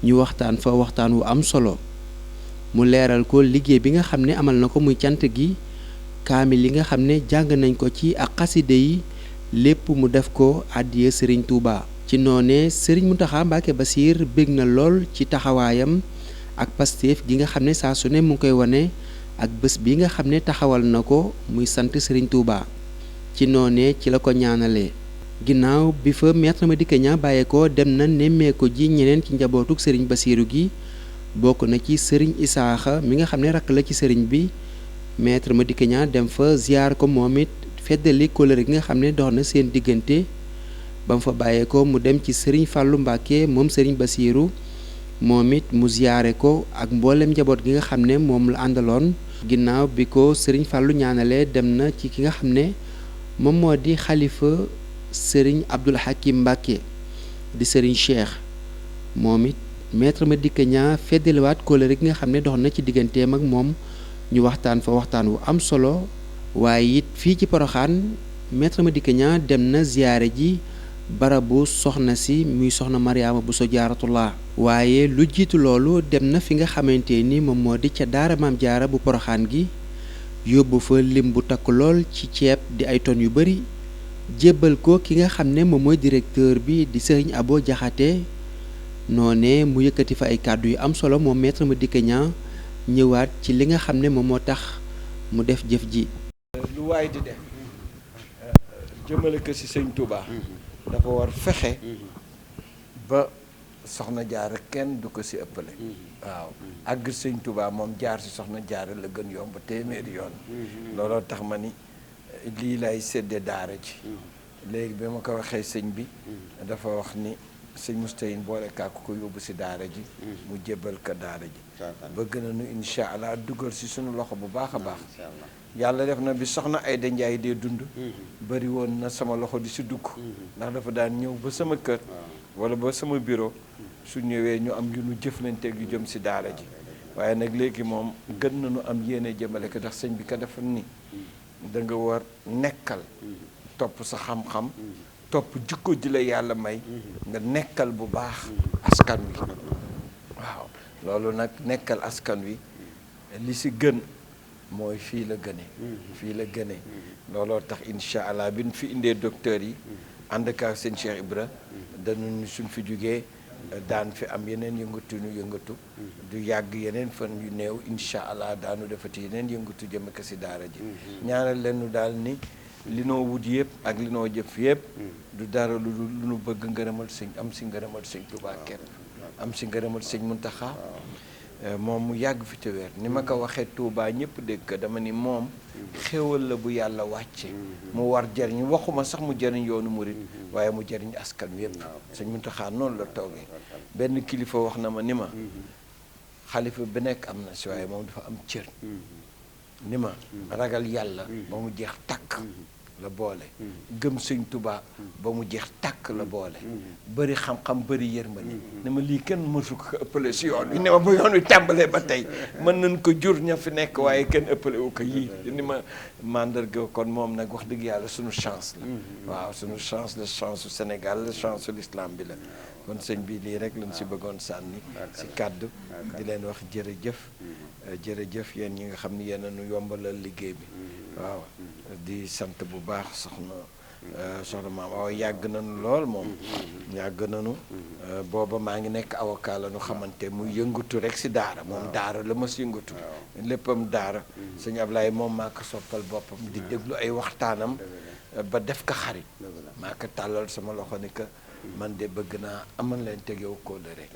ñu waxtaan fa waxtaan wu am solo mu leeral ko liggéey bi nga xam ne amal na ko muy cant gi kaamil yi nga xam ne jàng nañ ko ci ak xaside yi lépp mu def ko àddiya sëriñ Touba. ci noonee sëriñ Mountakha Mbacké Bassir bég na lool ci taxawaayam ak Pastef gi nga xam ne saa su ne mu ngi koy wane ak bés bi nga xam ne taxawal na ko muy sant sëriñ Touba. ci noonee ci la ko ñaanalee ginnaaw bi fa maître Madické Niang bàyyeekoo dem na nemmeeku ji ñeneen ci njabootuk sëriñ Bassirou gi bokk na ci sëriñ Isaaxa mi nga xam ne rakk la ci sëriñ bi maître Madické Niang dem fa ziar ko moom it feddali kóllëre gi nga xam ne dox na seen diggante ba mu fa bàyyeekoo mu dem ci sëriñ Fallou Mbacké moom sëriñ Bassirou moom it mu ziare ko ak mboolem njaboot gi nga xam ne moom la àndaloon ginnaaw bi ko sëriñ Fallou ñaanalee dem na ci ki nga xam ne moom moo di xalifa sëriñ Abdoul Hakim Mbacké di sëriñ Cheikh moom it maître Madické Niang feddaliwaat kóllëre gi nga xam ne dox na ci digganteem ak moom ñu waxtaan fa waxtaan wu am solo waaye it fii ci Porokhane maître Madické Niang dem na ziyaare ji barabu soxna si muy soxna Mariama Bousso Jaaratullah waaye lu jiitu loolu dem na fi nga xamante ni moom moo di ca daara Maam Jaara bu Porokhane gi yóbbu fa lim bu takk lool ci ceeb di ay tonnes yu bari jébbal ko ki nga xam ne moom mooy directeur bi di sëriñ Abo Jaxate noonee mu yëkkati fa ay kàddu yu am solo moom maître Madické Niang ñëwaat ci li nga xam ne moom moo tax mu def jëf ji. lu waay di def jëmale ko ci sëñ Touba dafa war fexe ba soxna Jaara kenn du ko ci ëppale. waaw àgg sëñ Touba moom jaar ci soxna Jaara la gën yomb téeméeri yoon. looloo tax ma ni lii lay séddee daara ji. léegi bi ma ko waxee sëñ bi dafa wax ni sëñ Moustahine boole kàkku ko yóbbu ci daara ji mu jébbal ko daara ji bëgg na nu incha allah dugal ci sunu loxo bu baax a baax yàlla def na bi soxna Ayda Njaay dee dund bari woon na sama loxo di ci dugg ndax dafa daan ñëw ba sama kër walla ba sama bureau su ñëwee ñu am yu nu jëflanteeg yu jëm ci daara ji waaye nag léegi moom gën nañu am yéene jëmale ko ndax sëñ bi ka dafa ni da nga war nekkal topp sa xam-xam topp jikko ji la yàlla may nga nekkal bu baax askan wi waaw loolu nag nekkal askan wi li ci gën mooy fii la gëne looloo tax incha allah bi ñu fi indee docteur yi ànd ak seen Cheikh Ibra dañu suñ fi jógee daan fi am yeneen yëngatu du yàgg yeneen fan yu néew incha allah daanu defati yeneen yëngatu jëm ko ci daara ji ñaanal leen daal ni li noo wut yëpp ak li noo jëf yëpp du dara lu nu bëgg ngërëmal sëñ am ci ngërëmal sëñ Tuubaa képp am ci ngërëmal sëñ Muntaxa moom mu yàgg fi te weer ni ma ko waxee Tuubaa ñëpp dégg ko dama ni moom xéwal la bu yàlla wàcce mu war jariñ waxuma sax mu jariñ yoonu murit waaye mu jariñ askan wi yëpp sëñ Muntaxa noonu la toogee benn kilifa wax na ma ni ma xalifa bi nekk am na ci waaye moom dafa am cër ni ma ragal yàlla ba mu jeex tàkk la boole gëm sëñ Tuubaa ba mu jeex tàkk la boole bëri xam-xam bëri yërmande ni ma lii kenn mësu ko ëppale ci yoon wi ni ma bu yoon wi tàmbalee ba tey mën nañ ko jur ña fi nekk waaye kenn ëppale wu ko yii ni ma mandarga kon moom nag wax dëgg yàlla suñu chance la waaw suñu chance la chance su Sénégal la chance su l'islam bi la kon sëñ bi lii rek lañ ci bëggoon sànni ci kàddu di leen wax jërëjëf yéen ñi nga xam ne yéen a nu yombalal liggéey bi waaw di sant bu baax soxna maam waaw yàgg nañu lool moom yàgg nañu booba maa ngi nekk avocat la nu xamante muy yëngatu rek ci daara moom daara la mas yëngatu léppam daara sëñ Ablaye moom maa ko soppal boppam di déglu ay waxtaanam ba def ko xarit maa ko tàllal sama loxo ni que man de bëgg naa amal leen teg yow kóllëre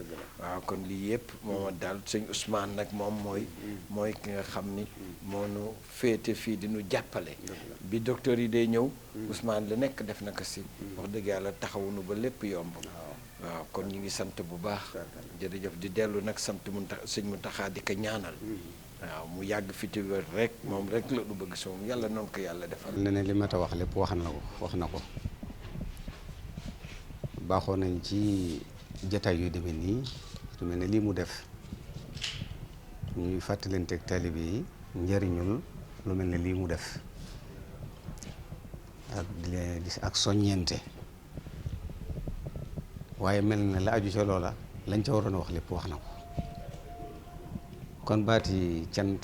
waaw kon lii yëpp mooma daal sëñ Ousmane nag moom mooy ki nga xam ni moo nu féete fii di nu jàppale bi docteur yi day ñëw Ousmane la nekk def na ko ci wax dëgg yàlla taxawunu ba lépp yomb waaw kon ñu ngi sant bu baax jërëjëf di dellu nag sant sëñ Muntaxa di ko ñaanal waaw mu yàgg fi te wér rek moom rek la lu bëgg si moom yàlla noonu ko yàlla defal ne li ma ta wax lépp wax na ko baaxoo nañ ci jataay yu demee nii lu mel ne lii mu def ñuy fàttalanteeg taalibe yi njëriñul lu mel ne lii mu def ak soññeente waaye mel na la aju ca loola lañ ca waroon a wax lépp wax na ko kon baati cant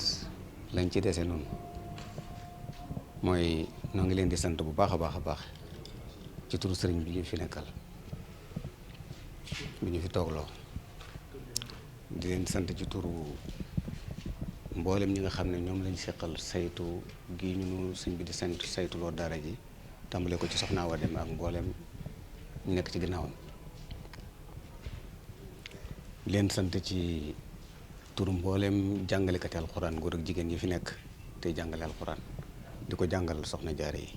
lañ ci dese noonu mooy noo ngi leen di sant bu baax a baax ci turu sëriñ bi ñu fi nekkal bi ñu fi toogloo di leen sant ci turu mboolem ñi nga xam ne ñoom lañ seqal saytu gi ñu sëñ bi di saytuloo daara ji tàmbale ko ci soxna Awa Dem ak mboolem ñu nekk ci ginnaawam leen sant ci turu mboolem jàngalekati alxuraan góor ak jigéen yi fi nekk tey jàngale alxuraan di ko jàngal soxna jaare yi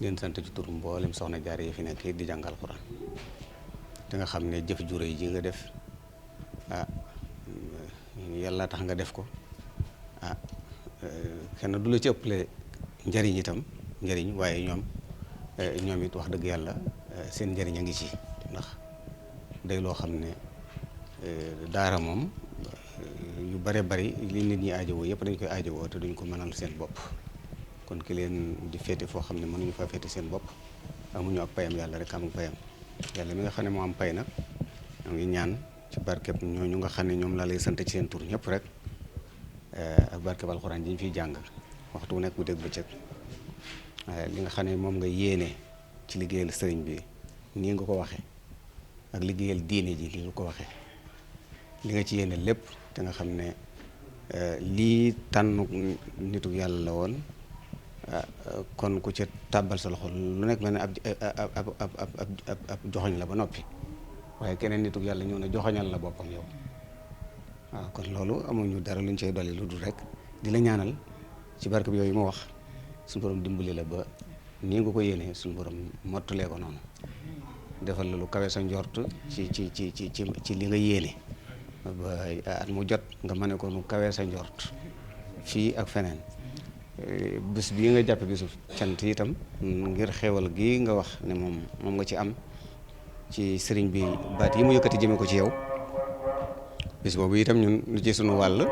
leen sant ci turu mboolem soxna jaare yi fi nekk di jàngal alxuraan te nga xam ne jëf ju réy ji nga def yàlla tax nga def ko kenn du la ci ëppale njariñ waaye ñoom it wax dëgg yàlla seen njariñ a ngi ci ndax day loo xam ne daara moom yu bare bari li nit ñi aajowoo yëpp dañ koy aajowoo te duñ ko mënal seen bopp kon ki leen di féete foo xam ne mënuñu faa féete seen bopp amuñu ak payam yàlla rek am payam yàlla mi nga xam ne moo am pay nag ñoo ngi ñaan ci barkeb ñooñu nga xam ne ñoom laa lay sant ci seen tur ñëpp rek ak barkeb alxuraan ji ñu fiy jàng waxtu wu nekk bu dégg bëccëg li nga xam ne moom nga yéene ci liggéeyal sëriñ bi nii nga ko waxee ak liggéeyal diine ji li ñu ko waxee li nga ci yéene lépp te nga xam ne lii tànn nitu yàlla la woon kon ku ca tàbbal sa loxo lu nekk mel ne ab joxoñ la ba noppi waaye keneen nitu yàlla ñëw na joxoñal la boppam yow waaw kon loolu amuñu dara luñ cay dolli lu dul rek di la ñaanal ci barke bi yooyu ma wax suñu borom dimbali la ba nii nga ko yéenee suñu borom mottulee ko noonu defal la lu kawe sa njort ci li nga yéene ba at mu jot nga mën ko nu kawe sa njort fii ak feneen bés bii nga jàppe bisu cant itam ngir xewal gi nga wax ne moom nga ci am ci sëriñ bi baat yi mu yëkkati jëme ko ci yow bis boobu itam ñun lu ci sunu wàll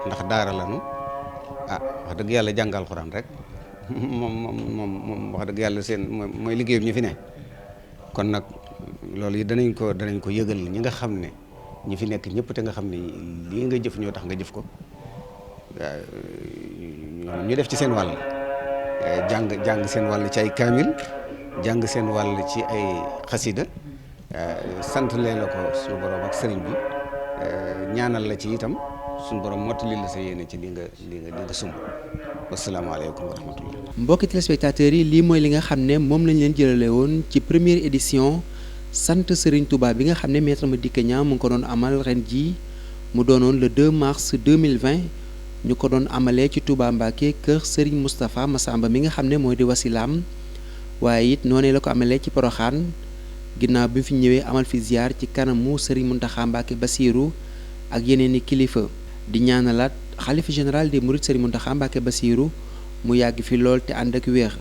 ndax daara lanu wax dëgg yàlla jàngal Alxuraan rek moom wax dëgg yàlla seen mooy liggéeyam ñu fi ne kon nag loolu yi danañ ko yëgal ñi nga xam ne ñi fi nekk ñëpp te nga xam ne lii nga jëf ñoo tax nga jëf ko ñu def ci seen wàll jàng seen wàll ci ay kaamil jàng seen wàll ci ay xasida sant leen la ko suñu borom ak sëriñ bi ñaanal la ci itam suñu borom mottali la sa yéene ci li nga sumb wasalaamaaleykum wa rahmatullah. mbokki téléspectateurs yi lii mooy li nga xam ne moom lañ leen jëlale woon ci première édition sant Serigne Touba bi nga xam ne Maître Madické Niang mu ngi ko doon amal ren jii mu doonoon le 2 mars 2020 ñu ko doon amalee ci Touba Mbacké kër Serigne Moustapha Massamba mi nga xam ne mooy di wasilaam waaye it noonu la ko amalee ci Porokhane ginnaaw bi fi ñëwee amal fi ziar ci kanamu Serigne Mountakha Mbacké Bassirou ak yeneen i kilifa di ñaanalaat xalifa général des mourides Serigne Mountakha Mbacké Bassirou mu yàgg fi lool te ànd ak wér.